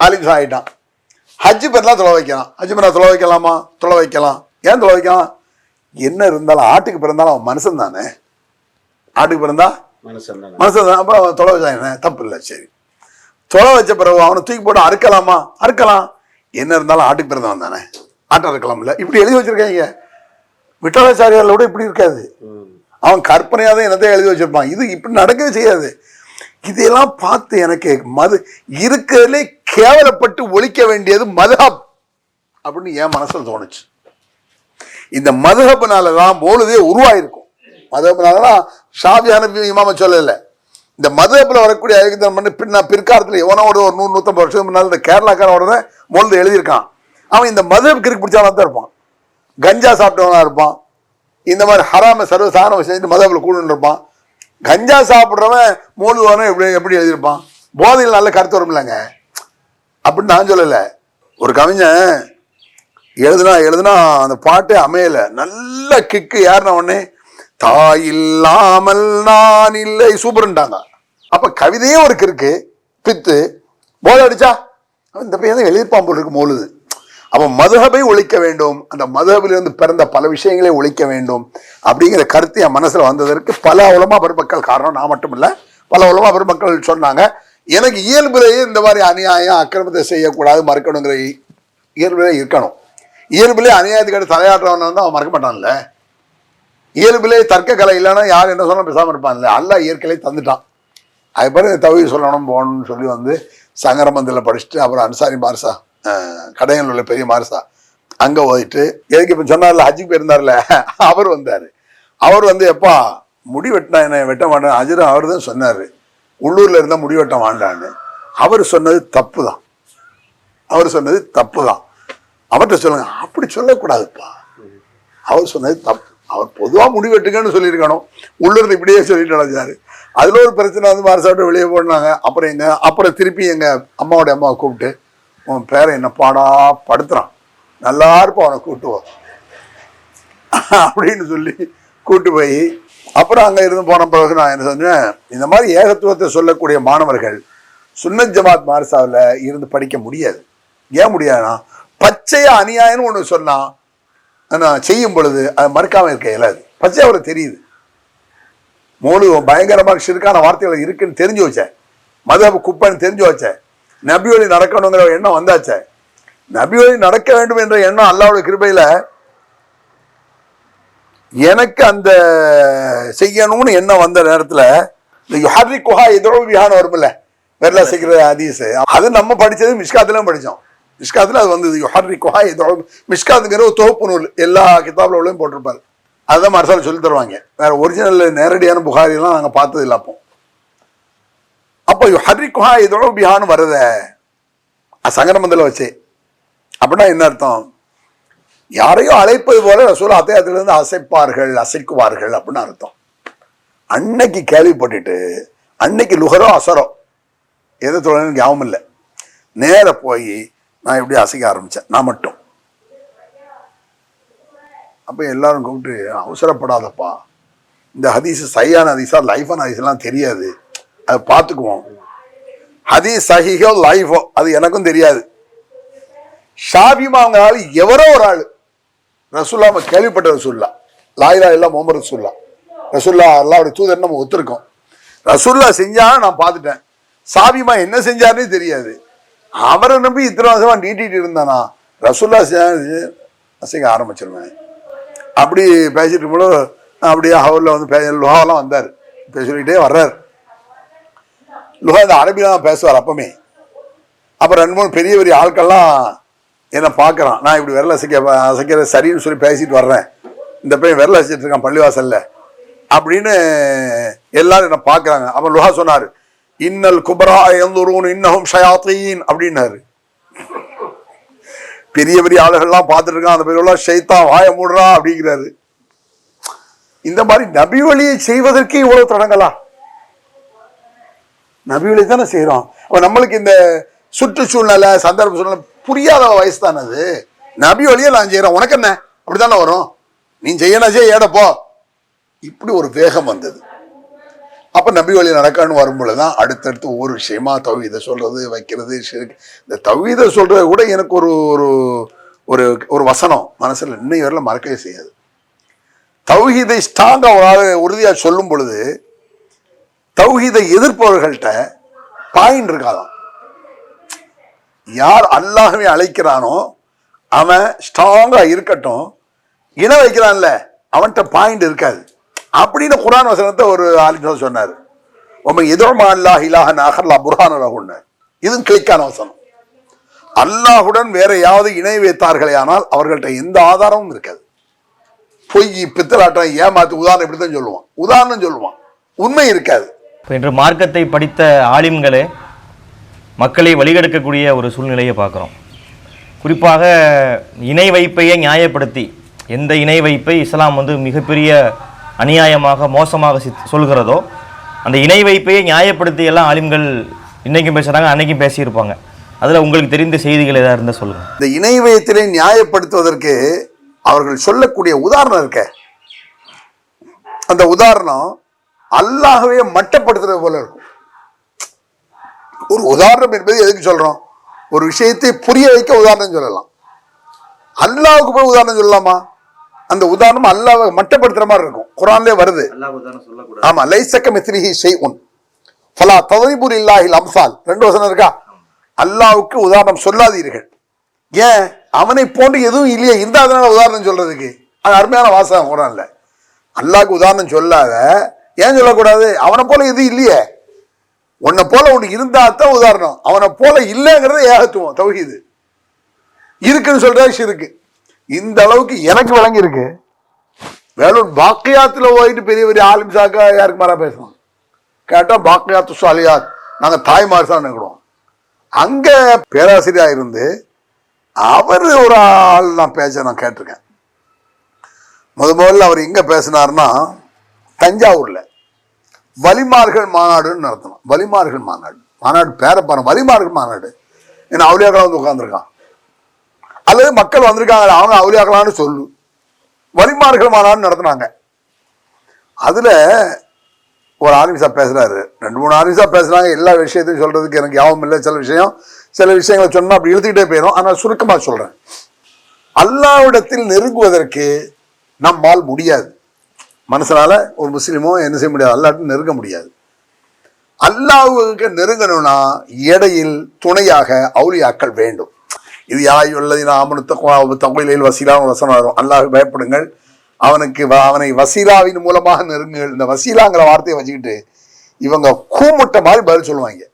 ஆலிம்ஸ் ஆகிட்டான், ஹஜ்ஜு பெருநாள் தொலை வைக்கலாம். ஹஜ்ஜு பெருநாள் தொலை வைக்கலாமா? தொலை வைக்கலாம். ஏன் தொலை வைக்கலாம்? என்ன இருந்தாலும் ஆட்டுக்கு பிறந்தாலும் அவன் மனுஷன் தானே. ஆட்டுக்கு பிறந்தா மனுஷன் தான். அப்போ அவன் தொலை வச்சா என்ன தப்பு இல்லை. சரி, தொலை வச்ச பிறகு அவனை தூக்கி போட்டு அறுக்கலாமா? அறுக்கலாம். என்ன இருந்தாலும் ஆட்டுக்கு பிறந்தவன் தானே, ஆட்டை அறுக்கலாம். இல்லை இப்படி எழுதி வச்சிருக்காங்க. விட்டலாச்சாரியால கூட இப்படி இருக்காது. அவன் கற்பனையாக தான் என்னத்தையும் எழுதி வச்சிருப்பான். இது இப்படி நடக்கவே செய்யாது. இதெல்லாம் பார்த்து எனக்கு மது இருக்கிறதுலே கேவலப்பட்டு ஒழிக்க வேண்டியது மதுஹப் அப்படின்னு என் மனசில் தோணுச்சு. இந்த மதுஹப்னாலதான் மௌலிதே உருவாயிருக்கும். மதுஹப்னாலதான் ஷாஃபி ஹனஃபி இமாம சொல்லல. இந்த மதுஹப்ல வரக்கூடிய அயோக்கியத்தனம் பண்ணி பிற்காலத்தில் எவனோட ஒரு 100-150 வருஷத்துக்கு முன்னால் இந்த கேரளாக்காரோட மௌலிதை எழுதியிருக்கான். அவன் இந்த மதுஹப் கிறுக்கு பிடிச்சவனா தான் இருப்பான், கஞ்சா சாப்பிட்டவனா இருப்பான், இந்த மாதிரி ஹராம சர்வசாதாரண விஷயம் மதுஹப்ல கூடுன்னு இருப்பான். கஞ்சா சாப்பிட்றவன் மௌலிதுவான எப்படி எழுதியிருப்பான்? போதையில் நல்ல கருத்து வரும் இல்லைங்க அப்படின்னு நான் சொல்லலை. ஒரு கவிஞன் எழுதுனா அந்த பாட்டே அமையல, நல்ல கிக்கு ஏறின உடனே தாய் இல்லாமல் நான் இல்லை சூப்பர்ன்ட்டாங்க. அப்ப கவிதையே ஒரு கிறுக்கு பித்து போதை அடிச்சா இந்த பையன் தான் எழுதியிருப்பான் போல் இருக்கு மௌலிது. அப்ப மதுஹபை ஒழிக்க வேண்டும், அந்த மதுஹபிலிருந்து பிறந்த பல விஷயங்களை ஒழிக்க வேண்டும் அப்படிங்கிற கருத்து என் மனசுல வந்ததற்கு பல உலமா பெருமக்கள் காரணம். நான் மட்டும் இல்லை, பல உலமா பெருமக்கள் சொன்னாங்க. எனக்கு இயல்பிலேயே இந்த மாதிரி அநியாயம் அக்கிரமத்தை செய்யக்கூடாது, மறுக்கணுங்கிற இயல்பிலே இருக்கணும். இயல்பிலே அநியாயத்துக்கு தலையாட்டுறவன் வந்து அவன் மறக்க மாட்டான்ல. இயல்பிலே தர்க்க கலை இல்லைன்னா யார் என்ன சொன்னாலும் பேசாமல் இருப்பான்ல. அல்லாஹ் இயற்கையை தந்துட்டான். அது பிறகு தௌஹீத் சொல்லணும் போகணும்னு சொல்லி வந்து சங்கரமந்தில் படிச்சுட்டு அப்புறம் அன்சாரி மார்சா கடையில் உள்ள பெரிய மார்சா அங்கே ஓதிட்டு எதுக்கு இப்போ சொன்னார்ல ஹஜ்ஜுக்கு போயிருந்தார்ல அவர் வந்தார். அவர் வந்து எப்பா முடி வெட்டினா என்ன வெட்ட மாட்டேன் அஜர் அவர் தான் சொன்னார், உள்ளூரில் இருந்தால் முடி வெட்ட மாட்டான்னு. அவர் சொன்னது தப்பு தான். அவர் சொன்னது தப்பு தான். அவர்கிட்ட சொல்லுங்க, அப்படி சொல்லக்கூடாதுப்பா, அவர் சொன்னது தப்பு. அவர் பொதுவாக முடி வெட்டுங்கன்னு சொல்லியிருக்கணும், உள்ளூர் இப்படியே சொல்லிட்டு நடந்தாரு. அதில் ஒரு பிரச்சனை வந்து மாரசாவிட்டு வெளியே போனாங்க. அப்புறம் திருப்பி எங்கள் அம்மாவை கூப்பிட்டு உன் பேரை என்ன பாடா படுத்துறான், நல்லா இருப்போம் அவனை கூட்டுவோம் அப்படின்னு சொல்லி கூட்டு போய் அப்புறம் அங்கே இருந்து போன பிறகு நான் என்ன சொன்னேன், இந்த மாதிரி ஏகத்துவத்தை சொல்லக்கூடிய மாணவர்கள் சுன்னத் ஜமாத் மார்சாவில் இருந்து படிக்க முடியாது. ஏன் முடியாதுன்னா பச்சையா அநியாயம்னு ஒன்று சொன்னா நான் செய்யும் பொழுது அதை மறுக்காம இருக்க இயலாது. பச்சையா அவருக்கு தெரியுது, மோலு பயங்கரமாக ஷிர்கான வார்த்தைகள் இருக்குன்னு தெரிஞ்சு வச்சேன், மதுஹப் குப்பைன்னு தெரிஞ்சு வச்சேன், நபி வழி நடக்கணுங்கிற எண்ணம் வந்தாச்சே. நபி வழி நடக்க வேண்டும் என்ற எண்ணம் அல்லாஹ்வுடைய கிருபையில எனக்கு அந்த செய்யணும்னு எண்ணம் வந்த நேரத்தில் இந்த யுஹர்ரி குஹா எதிரோவியான்னு வரும்ல வெர்லா செய்கிற ஹதீஸ், அது நம்ம படித்தது மிஷ்காத்துலையும் படித்தோம். மிஷ்காத்தில் அது வந்தது யுஹர்ரி குஹா எதிரோ. மிஷ்காத்துங்கிற ஒரு தொகுப்பு நூல் எல்லா கிதாபில் உள்ளேயும் போட்டிருப்பாரு. அதுதான் மரசால் சொல்லி தருவாங்க. வேற ஒரிஜினல் நேரடியான புகாரியெல்லாம் நாங்கள் பார்த்தது இல்லை. அப்போ யுஹர்ரி குஹா எதிரோவியான்னு வருத சங்கரமந்தில் வச்சு அப்படின்னா என்ன அர்த்தம்? யாரையோ அழைப்பது போல ரசூல் அத்தியாயத்திலிருந்து அசைப்பார்கள் அசைக்குவார்கள் அப்படின்னு அர்த்தம். அன்னைக்கு கேள்விப்பட்டுட்டு அன்னைக்கு லுஹரோ அசரோ எதை தொழில் ஞாபகம் இல்லை, நேர போய் நான் எப்படி அசைக்க ஆரம்பித்தேன் நான் மட்டும். அப்போ எல்லாரும் கூப்பிட்டு அவசரப்படாதப்பா, இந்த ஹதீஸ் சையான ஹதீஸா லைஃபான ஹதீஸ்லாம் தெரியாது, அதை பார்த்துக்குவோம். ஹதீஸ் சஹீஹோ லைஃபோ அது எனக்கும் தெரியாது. ஷாபிமா அவங்க ஆள் எவரோ ஒரு ஆள் ரசூல்லா கேள்விப்பட்ட ரசூல்லா லாயிலா இல்லா முகமது ரசூல்லா ரசூல்லா அல்லாவுடைய தூதர் நம்ம ஒத்துருக்கோம். ரசூல்லா செஞ்சா நான் பார்த்துட்டேன், சாபிமா என்ன செஞ்சாருன்னு தெரியாது. அவரை நம்பி இத்தனை வருஷமா நீட்டிட்டு இருந்தானா ரசூல்லா அசைக்க ஆரம்பிச்சிருவேன். அப்படி பேசிட்டு இருக்கும்போது அப்படியே ஹவரில் வந்து லுஹாவெல்லாம் வந்தார், பேசிக்கிட்டே வர்றார். லுஹா இந்த அரபியில் தான் பேசுவார் அப்பவுமே. அப்புறம் 2-3 பெரிய பெரிய ஆட்கள்லாம் என்னை பார்க்குறான், நான் இப்படி விரல அசைக்கிற சரின்னு சொல்லி பேசிட்டு வர்றேன், இந்த பையன் விரல அசைச்சிட்டு இருக்கான் பள்ளிவாசல்ல அப்படின்னு எல்லாரும் என்ன பார்க்குறாங்க. அப்போ லுஹா சொன்னார், இன்னல் குபரா எந்தூரும் இன்னஹும் ஷயாத்தீன் அப்படின்னாரு. பெரிய பெரிய ஆளுகள்லாம் பார்த்துட்டு இருக்கான், அந்த பேரெல்லாம் ஷைத்தான் வாய மூடுறா அப்படிங்கிறாரு. இந்த மாதிரி நபி வழியை செய்வதற்கு இவ்வளவு தடங்களா? நபி வழி தானே செய்யறோம். அப்ப நம்மளுக்கு இந்த சுற்றுச்சூழ்நிலை சந்தர்ப்ப சூழ்நிலை புரியாத வயசு தானே அது. நபி வழியை நான் செய்யறேன், உனக்கு என்ன அப்படித்தானே வரும், நீ செய்யணும் ஏடப்போ, இப்படி ஒரு வேகம் வந்தது. அப்ப நபி வழி நடக்கணும்னு வரும்பொழுதுதான் அடுத்தடுத்து ஒவ்வொரு விஷயமா தௌஹீதை சொல்றது வைக்கிறது. இந்த தௌஹீதை சொல்றது கூட எனக்கு ஒரு ஒரு ஒரு வசனம் மனசுல இன்னும் வரல மறக்கவே செய்யாது. தௌஹீதை ஸ்ட்ராங்கா உறுதியா சொல்லும் பொழுது தௌஹீதை எதிர்ப்பவர்கள்ட்ட பாயிண்ட் இருக்காதான். யார் அல்லாஹ்வை அழைக்கிறானோ அவன் ஸ்ட்ராங்கா இருக்கட்டும், இணை வைக்கிறான்ல அவன்கிட்ட பாயிண்ட் இருக்காது அப்படின்னு குர்ஆன் வசனத்தை ஒரு ஆலிம் சொன்னார். எதிர்மா அல்லாஹ் இலாஹன் அஹர்லா புர்ஹான லஹுன்னு. இதுவும் கிளிக்கான வசனம். அல்லாஹுடன் வேற யாவது இணை வைத்தார்களே ஆனால் அவர்கள்ட்ட எந்த ஆதாரமும் இருக்காது. பொய் பித்தலாட்டம் ஏமாத்து உதாரணம் இப்படித்தான் சொல்லுவான், உதாரணம் சொல்லுவான், உண்மை இருக்காது. இன்று மார்க்கத்தை படித்த ஆலிம்களே மக்களை வழிகெடுக்கக்கூடிய ஒரு சூழ்நிலையை பார்க்குறோம். குறிப்பாக இணை வைப்பையே நியாயப்படுத்தி, எந்த இணை வைப்பை இஸ்லாம் வந்து மிகப்பெரிய அநியாயமாக மோசமாக சொல்கிறதோ அந்த இணை வைப்பையே நியாயப்படுத்தி எல்லாம் ஆலிம்கள் இன்னைக்கும் பேசுகிறாங்க, அன்னைக்கும் பேசியிருப்பாங்க. அதில் உங்களுக்கு தெரிந்த செய்திகள் ஏதாவது இருந்தால் சொல்லுங்கள். இந்த இணை வைத்திலே நியாயப்படுத்துவதற்கு அவர்கள் சொல்லக்கூடிய உதாரணம் இருக்க, அந்த உதாரணம் அல்லாஹ்வே மட்டப்படுத்துறது போல இருக்கும். ஒரு உதாரணம் என்பது எதுக்கு சொல்றோம்? ஒரு விஷயத்தை புரிய வைக்க உதாரணம் சொல்லலாம். அல்லாஹ்வுக்கு போய் உதாரணம் சொல்லலாமா? அந்த உதாரணம் அல்லாஹ்வை மட்டப்படுத்துற மாதிரி இருக்கும். குர்ஆன்லயே வருது. ஆமா, லைஸக மித்லிஹி ஷைஉன் ஃபலா தத்ரிபு லில்லாஹில் அம்சால். 2 வசனம் இருக்கா? அல்லாஹ்வுக்கு உதாரணம் சொல்லாதீர்கள். ஏன்? அவனை போன்று எதுவும் இல்லையே, இருந்தா அதனால உதாரணம் சொல்றதுக்கு. அது அருமையான வாசகம் குர்ஆன்ல. அல்லாஹ்வுக்கு உதாரணம் சொல்லாத, ஏன் சொல்லக்கூடாது? அவனை போல எதுவும் இல்லையே, உன்னை போல ஒன்று இருந்தா தான் உதாரணம். அவனை போல இல்லைங்கிறது ஏகத்துவம் தௌஹீது. இருக்குன்னு சொல்ற ஷிர்க். இந்த அளவுக்கு எனக்கு விளங்கி இருக்கு. வேலூர் பாக்கியாத்துல போயிட்டு பெரிய பெரிய ஆலிம் சாக்கா யாருக்கு மாறா பேசுவோம். கேட்டா பாக்கியாத்து சாலியாத் நாங்க தாய்மார் தான் நினைக்கிறோம். அங்க பேராசிரியரா இருந்து அவர் ஒரு ஆள் நான் நான் கேட்டிருக்கேன். முதல்ல அவர் எங்க பேசினார்னா தஞ்சாவூர்ல வலிமார்கள் மாநாடுன்னு நடத்தணும். வலிமார்கள் மாநாடு பேர பாருங்க, வலிமார்கள் மாநாடு. ஏன்னா அவுலியாக்களா வந்து உட்காந்துருக்கான், அல்லது மக்கள் வந்திருக்காங்க அவங்க அவுலியாக்கலான்னு சொல்லு. வலிமார்கள் மாநாடு நடத்தினாங்க. அதுல ஒரு ஆலிம்சா பேசுறாரு, 2-3 ஆலிம்சா பேசுறாங்க. எல்லா விஷயத்தையும் சொல்றதுக்கு எனக்கு யாவும் இல்லை. சில விஷயங்களை சொன்னா அப்படி இழுத்துக்கிட்டே போயிடும். ஆனால் சுருக்கமா சொல்றேன், அல்லாஹ்விடத்தில் நெருங்குவதற்கு நம்மால் முடியாது. மனசனால ஒரு முஸ்லிமோ என்ன செய்ய முடியாது, அல்லாஹ்விட்டு நெருங்க முடியாது. அல்லாஹ்வுக்கு நெருங்கணும்னா இடையில் துணையாக அவுலியாக்கள் வேண்டும். இது யாயுள்ளதின் ஆமனுத்தகோயிலில் வசீலான வசனம் வரும். அல்லாஹ் பயப்படுங்கள், அவனை வசீலாவின் மூலமாக நெருங்குங்கள். இந்த வசீலாங்கிற வார்த்தையை வச்சுக்கிட்டு இவங்க கூமுட்ட மாதிரி பதில் சொல்லுவாங்க.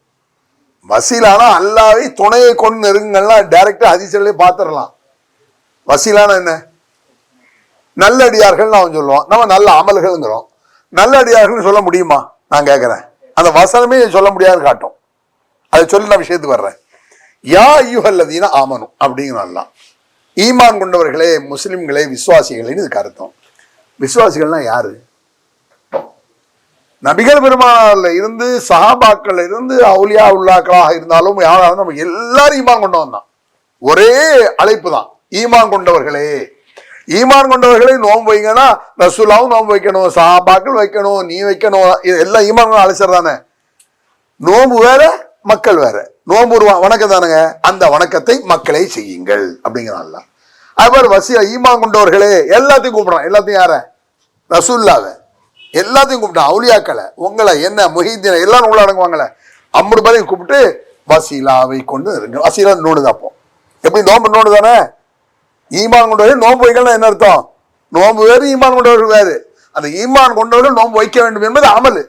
வசீலானா அல்லாஹ்வை துணையை கொண்டு நெருங்குங்கள்னா டைரக்டா ஹதீஸ்லயே பார்த்துடலாம். வசீலானா என்ன? நல்லடியார்கள் அவன் சொல்லுவான், நம்ம நல்ல அமல்கள்ங்கிறோம். நல்லடியார்கள் சொல்ல முடியுமா? நான் கேட்கிறேன். அந்த வசனமே சொல்ல முடியாதுன்னு காட்டும். அதை சொல்லி நான் விஷயத்துக்கு வர்றேன். யா அய்யுஹல்லதீன ஆமனு அப்படிங்கிறலாம். ஈமான் கொண்டவர்களே, முஸ்லிம்களே, விசுவாசிகளேன்னு இதுக்கு அர்த்தம். விசுவாசிகள்னா யாரு? நபிகள் பெருமானார்ல இருந்து சஹாபாக்கள்ல இருந்து அவுலியா உள்ளாக்களாக இருந்தாலும் யாராலும் நம்ம எல்லாரும் ஈமான் கொண்டவன் தான். ஒரே அழைப்பு தான், ஈமான் கொண்டவர்களே. ஈமான் கொண்டவர்களே நோன்பு வைங்கன்னா ரசூலாவும் நோன்பு வைக்கணும், சஹாபாக்கள் வைக்கணும், நீ வைக்கணும். எல்லாம் ஈமான் அழைச்சர் தானே. நோன்பு வேற, மக்கள் வேற. நோன்பு வணக்கம் தானுங்க, அந்த வணக்கத்தை மக்களை செய்யுங்கள் அப்படிங்கிறான்ல. அவர் வசியா ஈமான் கொண்டவர்களே எல்லாத்தையும் கூப்பிடுறான். எல்லாத்தையும் யார? ரசூல்லாவை எல்லாத்தையும் கூப்பிட்டான். அவுலியாக்களை, உங்களை என்ன முஹீதீனை எல்லாரும் உள்ள அடங்குவாங்களே 50 பேரையும் கூப்பிட்டு வசீலாவை கொண்டு இருங்க. வசீலா நோடு தாப்போம். எப்படி நோம்பு நோடு தானே. ஈமான் கொண்டவர்கள் நோன்பு வைக்கணும் என்ன அர்த்தம்? நோன்பு வேறு, ஈமான் கொண்டவர்கள் வேறு. அந்த ஈமான் கொண்டவர்கள் நோன்பு வைக்க வேண்டும் என்பது அமல்.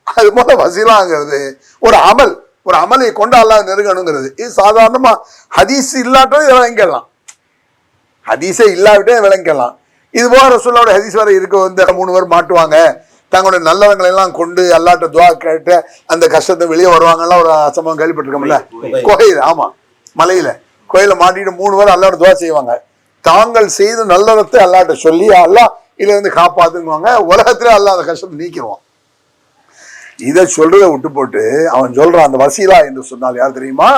அது போல வசீலாங்கிறது ஒரு அமல், ஒரு அமலை கொண்டு அல்லாஹ் நெருங்கணுங்கிறது. இது சாதாரணமா ஹதீஸ் இல்லாட்டும் இதை விளங்கிக்கலாம், ஹதீஸே இல்லாவிட்டே விளங்கிக்கலாம். இது போல ரசூலுல்லாஹ்வோட ஹதீஸ் வரை இருக்க வந்து 3 பேர் மாட்டுவாங்க, தங்களுடைய நல்லவங்களை எல்லாம் கொண்டு அல்லாட்ட துவா கேட்டு அந்த கஷ்டத்தை வெளியே வருவாங்கலாம் ஒரு சம்பவம் கேள்விப்பட்டிருக்கோம்ல. கோயில், ஆமா, மலையில கோயில மாட்டிட்டு 3 பேர் அல்லாட்ட துவா செய்வாங்க. தாங்கள் செய்த நல்லறத்தை அல்லாட்ட சொல்லி அல்லாஹ் இதுல இருந்து காப்பாத்துங்குவாங்க. உலகத்துல அல்லாஹ் அந்த கஷ்டத்தை நீக்கிடுவான். இதை சொல்றதை விட்டு போட்டு அவன் சொல்றான் அந்த வசீலா என்று சொன்னால் யார் தெரியுமா?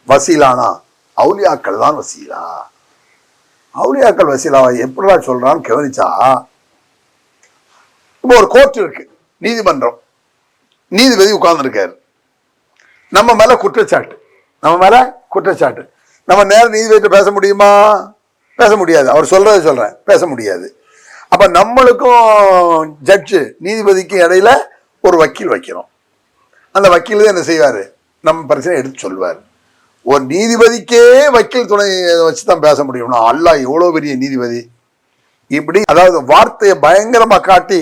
வசீலானா அவுலியாக்கள் தான் வசீலா. அவுலியாக்கள் வசீலாவை எப்படிடா சொல்றான்னு கவனிச்சா, இப்போ ஒரு கோர்ட் இருக்கு, நீதிமன்றம், நீதிபதி உட்கார்ந்து இருக்காரு, நம்ம மேல குற்றச்சாட்டு, நம்ம நேரம் நீதிபதி பேச முடியுமா? பேச முடியாது. அவர் சொல்றேன், பேச முடியாது. அப்ப நம்மளுக்கும் ஜட்ஜு நீதிபதிக்கும் இடையில ஒரு வக்கீல் வைக்கிறோம். அந்த வக்கீல் தான் என்ன செய்வாரு? நம்ம பிரச்சனை எடுத்து சொல்லுவார். ஒரு நீதிபதிக்கே வக்கீல் துணை வச்சுதான் பேச முடியும்னா அல்லாஹ் எவ்வளவு பெரிய நீதிபதி. இப்படி அதாவது வார்த்தையை பயங்கரமா காட்டி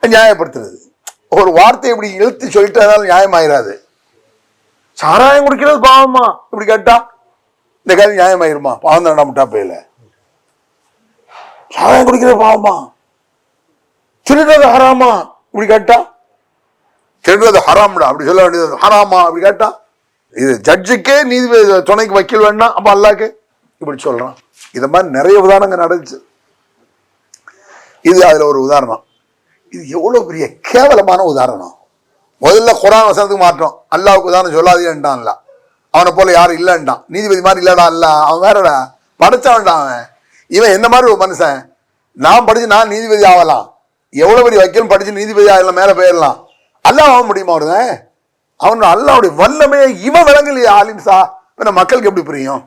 நியாயப்படுத்துறது. ஒரு வார்த்தையை இப்படி இழுத்து சொல்லிட்டதால நியாயமாயிராது. சாராயம் குடிக்கிறது பாவமா இப்படி கேட்டா இந்த காரியம் நியாயமாயிருமா? பாவம் தான் முட்டா போயில. சாராயம் குடிக்கிறது பாவமா, திருடுறது ஹராமா இப்படி கேட்டா, திருடுறது ஹராம்டா அப்படி சொல்ல வேண்டியது ஹராமா அப்படி கேட்டா, இது ஜட்ஜுக்கே நீதிபதி துணைக்கு வக்கீல் வேண்டாம், அப்ப அல்லாஹ்க்கு இப்படி சொல்றான். இது மாதிரி நிறைய உதாரணங்கள் நடந்துச்சு. இது அதுல ஒரு உதாரணம். இது எவ்வளவு பெரிய கேவலமான உதாரணம். முதல்ல குர்ஆன் வசனத்துக்கு மாற்றோம், அல்லாஹ்வுக்கு உதாரணம் சொல்லாதீன்ட்டான்ல, அவனை போல யாரும் இல்லைன்ட்டான். நீதிபதி மாதிரி இல்லடா, இல்ல அவன் வேறடா, படைச்சவன்டா அவன். இவன் என்ன மாதிரி ஒரு மனுஷன்? நான் படிச்சு நான் நீதிபதி ஆகலாம், எவ்வளவு பெரிய வக்கீல் படிச்சு நீதிபதி ஆகலாம், மேல போயிடலாம். அல்லாஹ் ஆக முடியுமா? அவன் அல்லாஹ்வுடைய வல்லமையை இவன் விளங்கலையே ஆலிம்சா. மக்களுக்கு எப்படி புரியும்?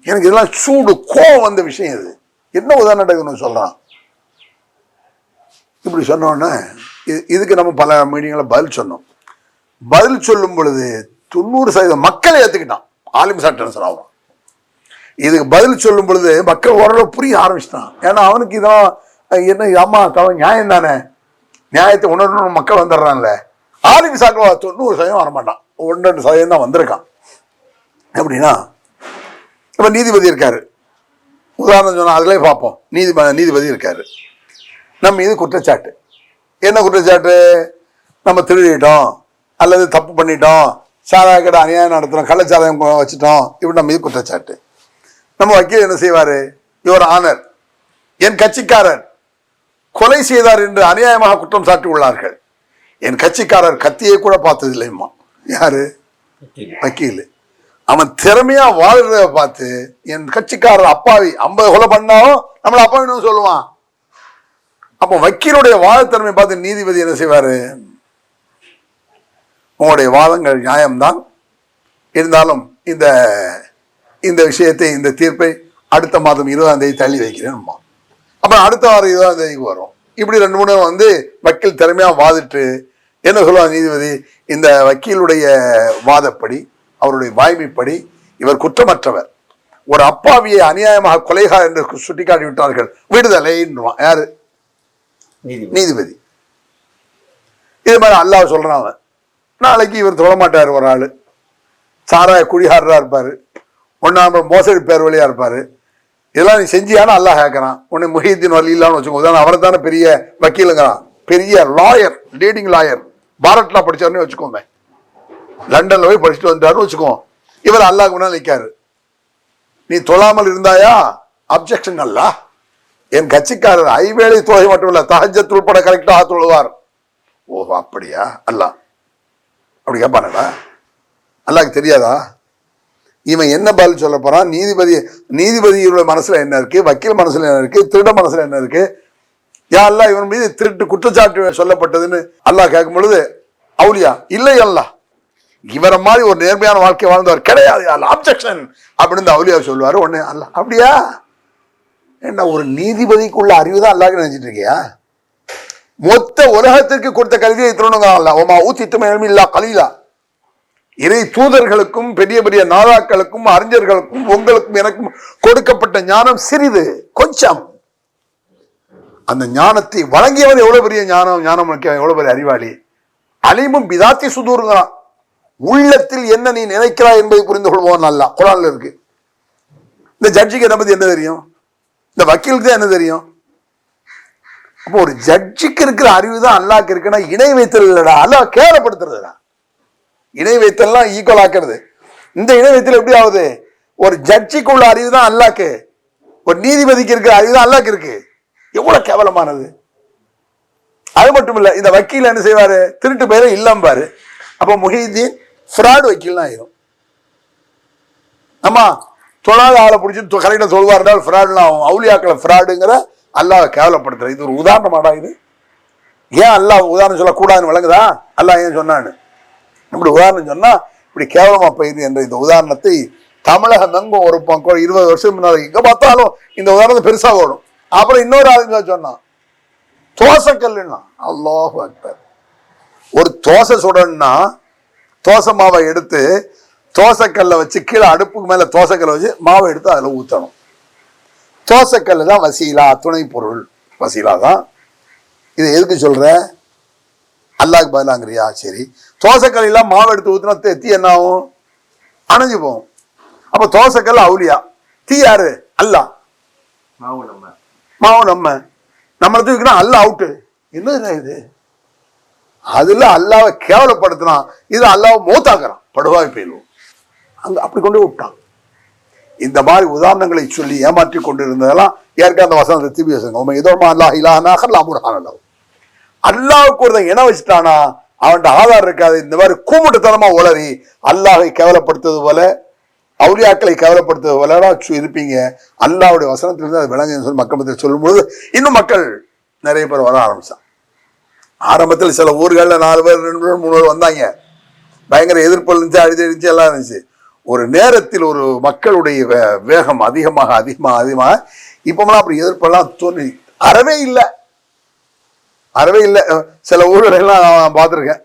எனக்கு இதெல்லாம் சூடு கோவம் வந்த விஷயம். இது என்ன உதாரணம் சொல்றான்? இப்படி சொன்னோன்னே இதுக்கு நம்ம பல மீட்டிங்கில் பதில் சொன்னோம். பதில் சொல்லும் பொழுது 90% மக்களை ஏற்றுக்கிட்டான். ஆலிம் சாட்டன் ஆகும். இதுக்கு பதில் சொல்லும் பொழுது மக்கள் ஓரளவு புரிய ஆரம்பிச்சிட்டான். ஏன்னா அவனுக்கு இதான் என்ன அம்மா தவன் நியாயம் தானே, நியாயத்தை உணர்வு மக்கள் வந்துடுறான்ல. ஆலிம் சாக்கள் 90% வரமாட்டான், 1-2% தான் வந்திருக்கான். எப்படின்னா இப்போ நீதிபதி இருக்காரு, உதாரணம் சொன்னால் அதிலே பார்ப்போம். நீதிபதி இருக்காரு, நம்ம இது குற்றச்சாட்டு. என்ன குற்றச்சாட்டு? நம்ம திருடிட்டோம் அல்லது தப்பு பண்ணிட்டோம், சாராய கடை அநியாயம் நடத்துகிறோம், கள்ளச்சாராயம் வச்சுட்டோம், இப்படி நம்ம இது குற்றச்சாட்டு. நம்ம வக்கீல் என்ன செய்வார்? யுவர் ஆனர், என் கட்சிக்காரர் கொலை செய்தார் என்று அநியாயமாக குற்றம் சாட்டி உள்ளார்கள். என் கட்சிக்காரர் கத்தியை கூட பார்த்தது இல்லைம்மா. யாரு? வக்கீல். அவன் திறமையா வாழ்றத பார்த்து என் கட்சிக்காரர் அப்பாவி 50 கொலை பண்ணாலும் நம்மளை அப்பாவின்னு சொல்லுவான். அப்போ வக்கீலுடைய வாதத்திறமை பார்த்து நீதிபதி என்ன செய்வாரு? உங்களுடைய வாதங்கள் நியாயம்தான், இருந்தாலும் இந்த விஷயத்தை, இந்த தீர்ப்பை அடுத்த மாதம் 20ஆம் தேதி தள்ளி வைக்கிறேன். அப்புறம் அடுத்த வாரம் 20ஆம் தேதிக்கு வரும். இப்படி 2-3 வந்து வக்கீல் திறமையா வாதிட்டு என்ன சொல்லுவாங்க நீதிபதி? இந்த வக்கீலுடைய வாதப்படி, அவருடைய வாய்மைப்படி இவர் குற்றமற்றவர், ஒரு அப்பாவியை அநியாயமாக கொலைகார் என்று சுட்டிக்காட்டி விட்டார்கள், விடுதலைன்னுவான். யாரு? நீதிபதி. இது மாதிரி அல்லாஹ் சொல்றான். நாளைக்கு இவர் தொழ மாட்டார், ஒரு ஆளு சாராய குடிகாரரா இருப்பாரு, ஒன்னாம மோசடி பேர் வழியா இருப்பாரு. இதெல்லாம் நீ செஞ்சியானா அல்லாஹ் கேட்கறான். உன்னை முஹிதீன் வலி இல்லான்னு வச்சுக்கோங்க. அவரை தானே பெரிய வக்கீலுங்கிறான், பெரிய லாயர், லீடிங் லாயர், பாரத்லா படிச்சாருன்னு வச்சுக்கோங்க, லண்டன்ல போய் படிச்சுட்டு வந்தாருன்னு வச்சுக்கோம். இவர் அல்லாஹ் முன்னாடி நிற்காரு. நீ தொழாமல் இருந்தாயா? அப்ஜெக்ஷன். அல்ல, என் கட்சிக்காரர் ஐவேளை தொகை மட்டும் இல்ல, தஹஜ்ஜத் உட்பட கரெக்டாக தொழுவார். ஓஹோ அப்படியா? அல்லாஹ் அப்படி கேட்பானடா? அல்லாஹ்க்கு தெரியாதா? இவன் என்ன பதில் சொல்ல போறான்? நீதிபதியோட மனசுல என்ன இருக்கு, வக்கீல் மனசுல என்ன இருக்கு, திருட மனசுல என்ன இருக்கு? யா அல்லாஹ் இவன் மீது திருட்டு குற்றச்சாட்டு சொல்லப்பட்டதுன்னு அல்லாஹ் கேட்கும் பொழுது, அவுலியா இல்லை, அல்லாஹ் இவரை மாதிரி ஒரு நேர்மையான வாழ்க்கை வாழ்ந்தவர் கிடையாது, அப்ஜெக்ஷன் அப்படின்னு அவுலியா சொல்லுவாரு. உடனே அல்லாஹ் அப்படியா? என்ன ஒரு நீதிபதிக்குள்ள அறிவுதான் அல்லாஹ் நினைச்சிட்டு இருக்கியா? மொத்த உலகத்திற்கு கொடுத்த கல்வியை திருணுங்க அல்ல. ஓமா ஊத்திட்டுமே இல்லா கலீலா, இறை தூதர்களுக்கும் பெரிய பெரிய நாதாக்களுக்கும் அறிஞர்களுக்கும் உங்களுக்கும் எனக்கும் கொடுக்கப்பட்ட ஞானம் சிறிது, கொஞ்சம். அந்த ஞானத்தை வழங்கியவன் எவ்வளவு பெரிய ஞானம் எவ்வளவு பெரிய அறிவாளி. அலிமும் பிதாத்தி சுதூருங்கிறான். உள்ளத்தில் என்ன நீ நினைக்கிறாய் என்பதை புரிந்து கொள்வோம். நல்லா குரான்ல இருக்கு. இந்த ஜட்ஜிக்கு என்ன பத்தி என்ன தெரியும்? இந்த வக்கீலுக்கு தான் என்ன தெரியும்? அப்போ ஒரு ஜட்ஜிக்கு இருக்கிற அறிவு தான் அல்லாஹ்க்கு இருக்குன்னா இணை வைத்தல் இல்லடா, அல்லாஹ் கேவலப்படுத்துறதுடா. இணை வைத்தல்லாம் ஈக்குவல் ஆக்குறது. இந்த இணை வைத்தல் எப்படி ஆகுது? ஒரு ஜட்ஜிக்கு உள்ள அறிவு தான் அல்லாஹ்க்கு, ஒரு நீதிபதிக்கு இருக்கிற அறிவு தான் அல்லாஹ்க்கு இருக்கு. எவ்வளவு கேவலமானது. அது மட்டும் இல்ல, இந்த வக்கீல் என்ன செய்வாரு? திருட்டு பேரை இல்லம்பாரு. அப்ப முஹிதீன் ஃப்ராட் வக்கீல் ஆயிரும். ஆமா, தொழாத ஆளை பிடிச்சி கரெக்டா சொல்வாருன்னா ஃப்ராட்லாம் அவுலியாக்களை ஃப்ராடுங்கிற அல்லாஹ் கேவலப்படுத்துற. இது ஒரு உதாரணமாடா இது? ஏன் அல்லாஹ் உதாரணம் சொல்லக்கூடாதுன்னு விளங்குதா? அல்லாஹ் ஏன் சொன்னான்னு இப்படி உதாரணம் சொன்னா இப்படி கேவலமா போயிரு என்ற இந்த உதாரணத்தை தமிழகம் எங்கும் ஒரு 20 வருஷம் முன்னாடி எங்க பார்த்தாலும் இந்த உதாரணத்தை பெருசா ஓடும். அப்புறம் இன்னொரு ஆளுங்க சொன்னான் தோசைக்கல்லுன்னா, அல்லாஹு அக்பர். ஒரு தோசை சுடணும்னா தோசை மாவை எடுத்து தோசைக்கல்லை வச்சு கீழே அடுப்புக்கு மேல தோசைக்கல்லை வச்சு மாவை எடுத்து அதுல ஊற்றணும். தோசைக்கல் தான் வசீலா, துணை பொருள். வசீலா தான். இது எதுக்கு சொல்ற? அல்லாஹ்க்கு பதிலாங்கிறியா? சரி, தோசைக்கல் எல்லாம் மாவு எடுத்து ஊற்றினா தீ என்ன ஆகும்? அணைஞ்சு போகும். அப்ப தோசைக்கல் அவுலியா, தீ யாரு? அல்லாஹ். மாவு நம்மளை தூக்கினா அல்லாஹ் அவுட்டு. என்ன இது? அதுல அல்லாவை கேவலப்படுத்தினான், இது அல்லாவை மூத்தாக்குறான், படுவாய் போயிடுவோம். அங்க அப்படி கொண்டு விட்டான். இந்த மாதிரி உதாரணங்களை சொல்லி ஏமாற்றி கொண்டிருந்ததெல்லாம் ஏற்க அந்த வசனத்தை திருப்பி வசங்க இதோமா அல்லாஹ் இலாஹனாக அல்லாஹ் அல்லாவுக்கு ஒருத்தன் இணை வச்சுட்டானா அவன்கிட்ட ஆதாரம் இருக்காது. இந்த மாதிரி கூமுட்டுத்தனமா உளறி அல்லாஹை கேவலப்படுத்துவது போல, அவுலியாக்களை கேவலப்படுத்துவது போல இருப்பீங்க. அல்லாவுடைய வசனத்திலிருந்து அது விளங்குன்னு சொல்லி மக்கள் மத்தியில் சொல்லும்போது இன்னும் மக்கள் நிறைய பேர் வர ஆரம்பிச்சான். ஆரம்பத்தில் சில ஊர்களில் 4 பேர் 2 பேர் 3 பேர் வந்தாங்க. பயங்கர எதிர்ப்பு இருந்துச்சு, அழுது இருந்துச்சு, எல்லாம் இருந்துச்சு. ஒரு நேரத்தில் ஒரு மக்களுடைய வேகம் அதிகமாக இப்பமெல்லாம் அப்படி எதிர்ப்பெல்லாம் தோன்றி அறவே இல்லை. சில ஊர்களெல்லாம் நான் பார்த்துருக்கேன்.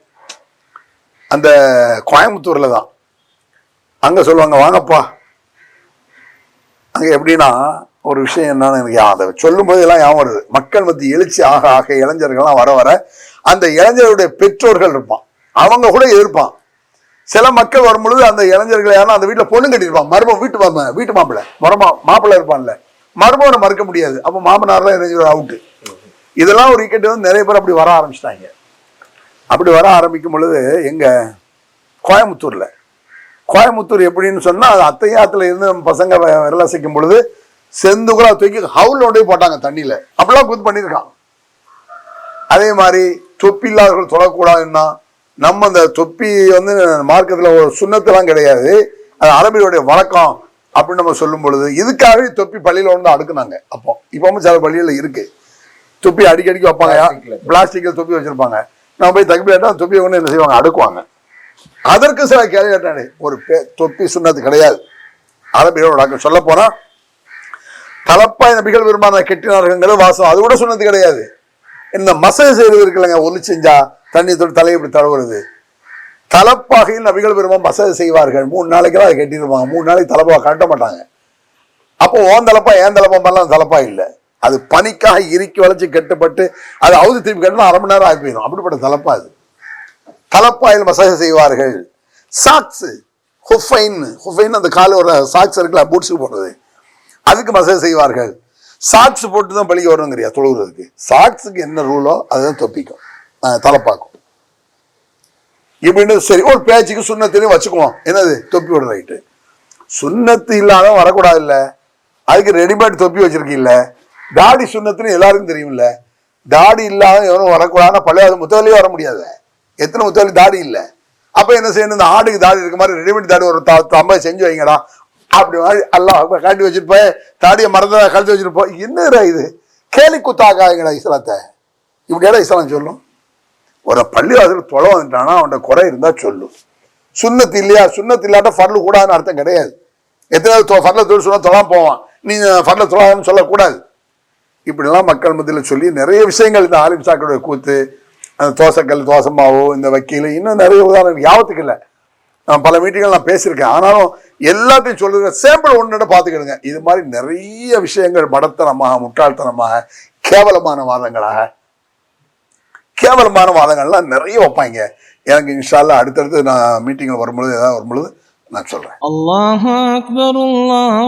அந்த கோயம்புத்தூர்ல தான். அங்க சொல்லுவாங்க, வாங்கப்பா. அங்க எப்படின்னா ஒரு விஷயம் என்னன்னு எனக்கு அதை சொல்லும் போது எல்லாம் ஞாபகம் வருது. மக்கள் மத்திய எழுச்சி ஆக இளைஞர்கள்லாம் வர அந்த இளைஞர்களுடைய பெற்றோர்கள் இருப்பான், அவங்க கூட எதிர்ப்பான். சில மக்கள் வரும்பொழுது அந்த இளைஞர்கள் யாரும் அந்த வீட்டில் பொண்ணு கட்டிருப்பான், மருமம் வீட்டு மாப்பிள்ளை மாப்பிள்ளை இருப்பான்ல, மருமவனை மறுக்க முடியாது. அப்போ மாமனார்லாம் இளைஞர் அவுட்டு. இதெல்லாம் ஒரு இக்கெட்டு வந்து நிறைய பேர் அப்படி வர ஆரம்பிச்சிட்டாங்க. அப்படி வர ஆரம்பிக்கும் பொழுது எங்க கோயம்புத்தூர் எப்படின்னு சொன்னா, அது அத்தையாத்துல இருந்து பசங்க விரலாசிக்கும் பொழுது செந்துகுலா தூக்கி ஹவுலோட போட்டாங்க தண்ணியில. அப்படிலாம் குத்து பண்ணியிருக்கான். அதே மாதிரி தொப்பி இல்லாதவர்கள் தொடக்கூடாதுன்னா, நம்ம அந்த தொப்பி வந்து மார்க்கத்துல ஒரு சுண்ணத்தெல்லாம் கிடையாது, அது அரபியோடைய வழக்கம் அப்படின்னு நம்ம சொல்லும் பொழுது இதுக்காகவே தொப்பி பள்ளியில வந்து அடுக்குனாங்க. அப்போ இப்பவும் சில பள்ளியில இருக்கு தொப்பி அடிக்கடிக்கு வைப்பாங்க, பிளாஸ்டிக்ல தொப்பி வச்சிருப்பாங்க. நம்ம போய் தகுப்பிட்டா தொப்பியை கொண்டு என்ன செய்வாங்க, அடுக்குவாங்க. அதற்கு சில கேள்வி கேட்டானே, ஒரு தொப்பி சுண்ணத்து கிடையாது அரபியோட. சொல்ல போனா தலப்பாய் நபிகள் விரும்பான கெட்டினார்கள் வாசம், அது கூட சுண்ணத்து கிடையாது. இந்த மசேஜ் செய்வது இருக்குல்லங்க, ஒலி செஞ்சா தண்ணி தொட்டு தலையை இப்படி தடவுறது, தலப்பாகையில் நபிகள் விரும்பம் மசேஜ் செய்வார்கள். 3 நாளைக்கெல்லாம் அதை கட்டிருப்பாங்க. 3 நாளைக்கு தலப்பா கட்ட மாட்டாங்க. அப்போ ஓன் தலப்பா ஏன் தலப்பா மாதிரிலாம் தலப்பா இல்லை, அது பனிக்காக இறுக்கி வளைச்சு கட்டுப்பட்டு அது அவுது திருப்பி கட்டினா 1/2 மணி நேரம் ஆகி போயிடும். அப்படிப்பட்ட தலப்பா அது. தலப்பாயில் மசாஜ் செய்வார்கள். சாக்ஸ் ஹுஃபைன் அந்த கால ஒரு சாக்ஸ் இருக்குல்ல, பூட்ஸுக்கு போடுறது, அதுக்கு மசாஜ் செய்வார்கள். சாக்ஸ் போட்டு தான் பழிக்க வரணுங்கிறியா தொழுகிறதுக்கு? சாக்ஸுக்கு என்ன ரூலோ அதுதான் தொப்பிக்கும், தலப்பாக்கும். இப்படின்னு சரி, ஒரு பேச்சுக்கு சுண்ணத்திலையும் வச்சுக்குவோம். என்னது தொப்பி விட ரைட்டு. சுண்ணத்து இல்லாத வரக்கூடாது இல்லை, அதுக்கு ரெடிமேட் தொப்பி வச்சிருக்கீல்ல. தாடி சுண்ணத்துன்னு எல்லாருக்கும் தெரியும்ல. தாடி இல்லாத எவனும் வரக்கூடாதுன்னா பழைய முத்தவலியே வர முடியாது. எத்தனை முத்தவலி தாடி இல்லை. அப்ப என்ன செய்யணும், இந்த ஆடுக்கு தாடி இருக்க மாதிரி ரெடிமேட் தாடி ஒரு 50 செஞ்சு வைங்கடா அப்படி மாதிரி எல்லாம் காட்டி வச்சிருப்பேன். தாடியை மறந்தா கழுத்து வச்சிருப்போம். என்னடா இது, கேலி குத்தாக்காங்கடா இஸ்லாத்தை. இப்படியாடா இஸ்லாம் சொல்லும்? ஒரு பள்ளிவாசல் தொலை வந்துட்டானா அவன்கிட்ட குறை இருந்தா சொல்லும். சுண்ணத்து இல்லையா, சுண்ணத்து இல்லாட்ட ஃபர்லு கூடாதுன்னு அர்த்தம் கிடையாது. எத்தனை ஃபர்ல தொழில் சொன்னா தொழாம போவான், நீங்க ஃபர்ல தொழாதுன்னு சொல்லக்கூடாது. இப்படிலாம் மக்கள் மத்தியில் சொல்லி நிறைய விஷயங்கள், இந்த ஆலிம் சாக்களுடைய கூத்து, அந்த தோசைக்கல் தோசை மாவு, இந்த வக்கீல், இன்னும் நிறைய உதாரணம் யாவத்துக்கு இல்லை. நான் பல மீட்டிங்கள் நான் பேசியிருக்கேன். ஆனாலும் எல்லாத்தையும் சொல்லுற சாம்பிள் ஒன்று பார்த்துக்கிடுங்க. இது மாதிரி நிறைய விஷயங்கள் மடத்தனமாக, முட்டாள்தனமாக, கேவலமான வாதங்கள்லாம் நிறைய வைப்பாங்க. எனக்கு இன்ஷா அல்லாஹ் அடுத்தடுத்து நான் மீட்டிங்கில் வரும்பொழுது ஏதாவது வரும்பொழுது நான் சொல்கிறேன். அல்லாஹு அக்பர், அல்லாஹ்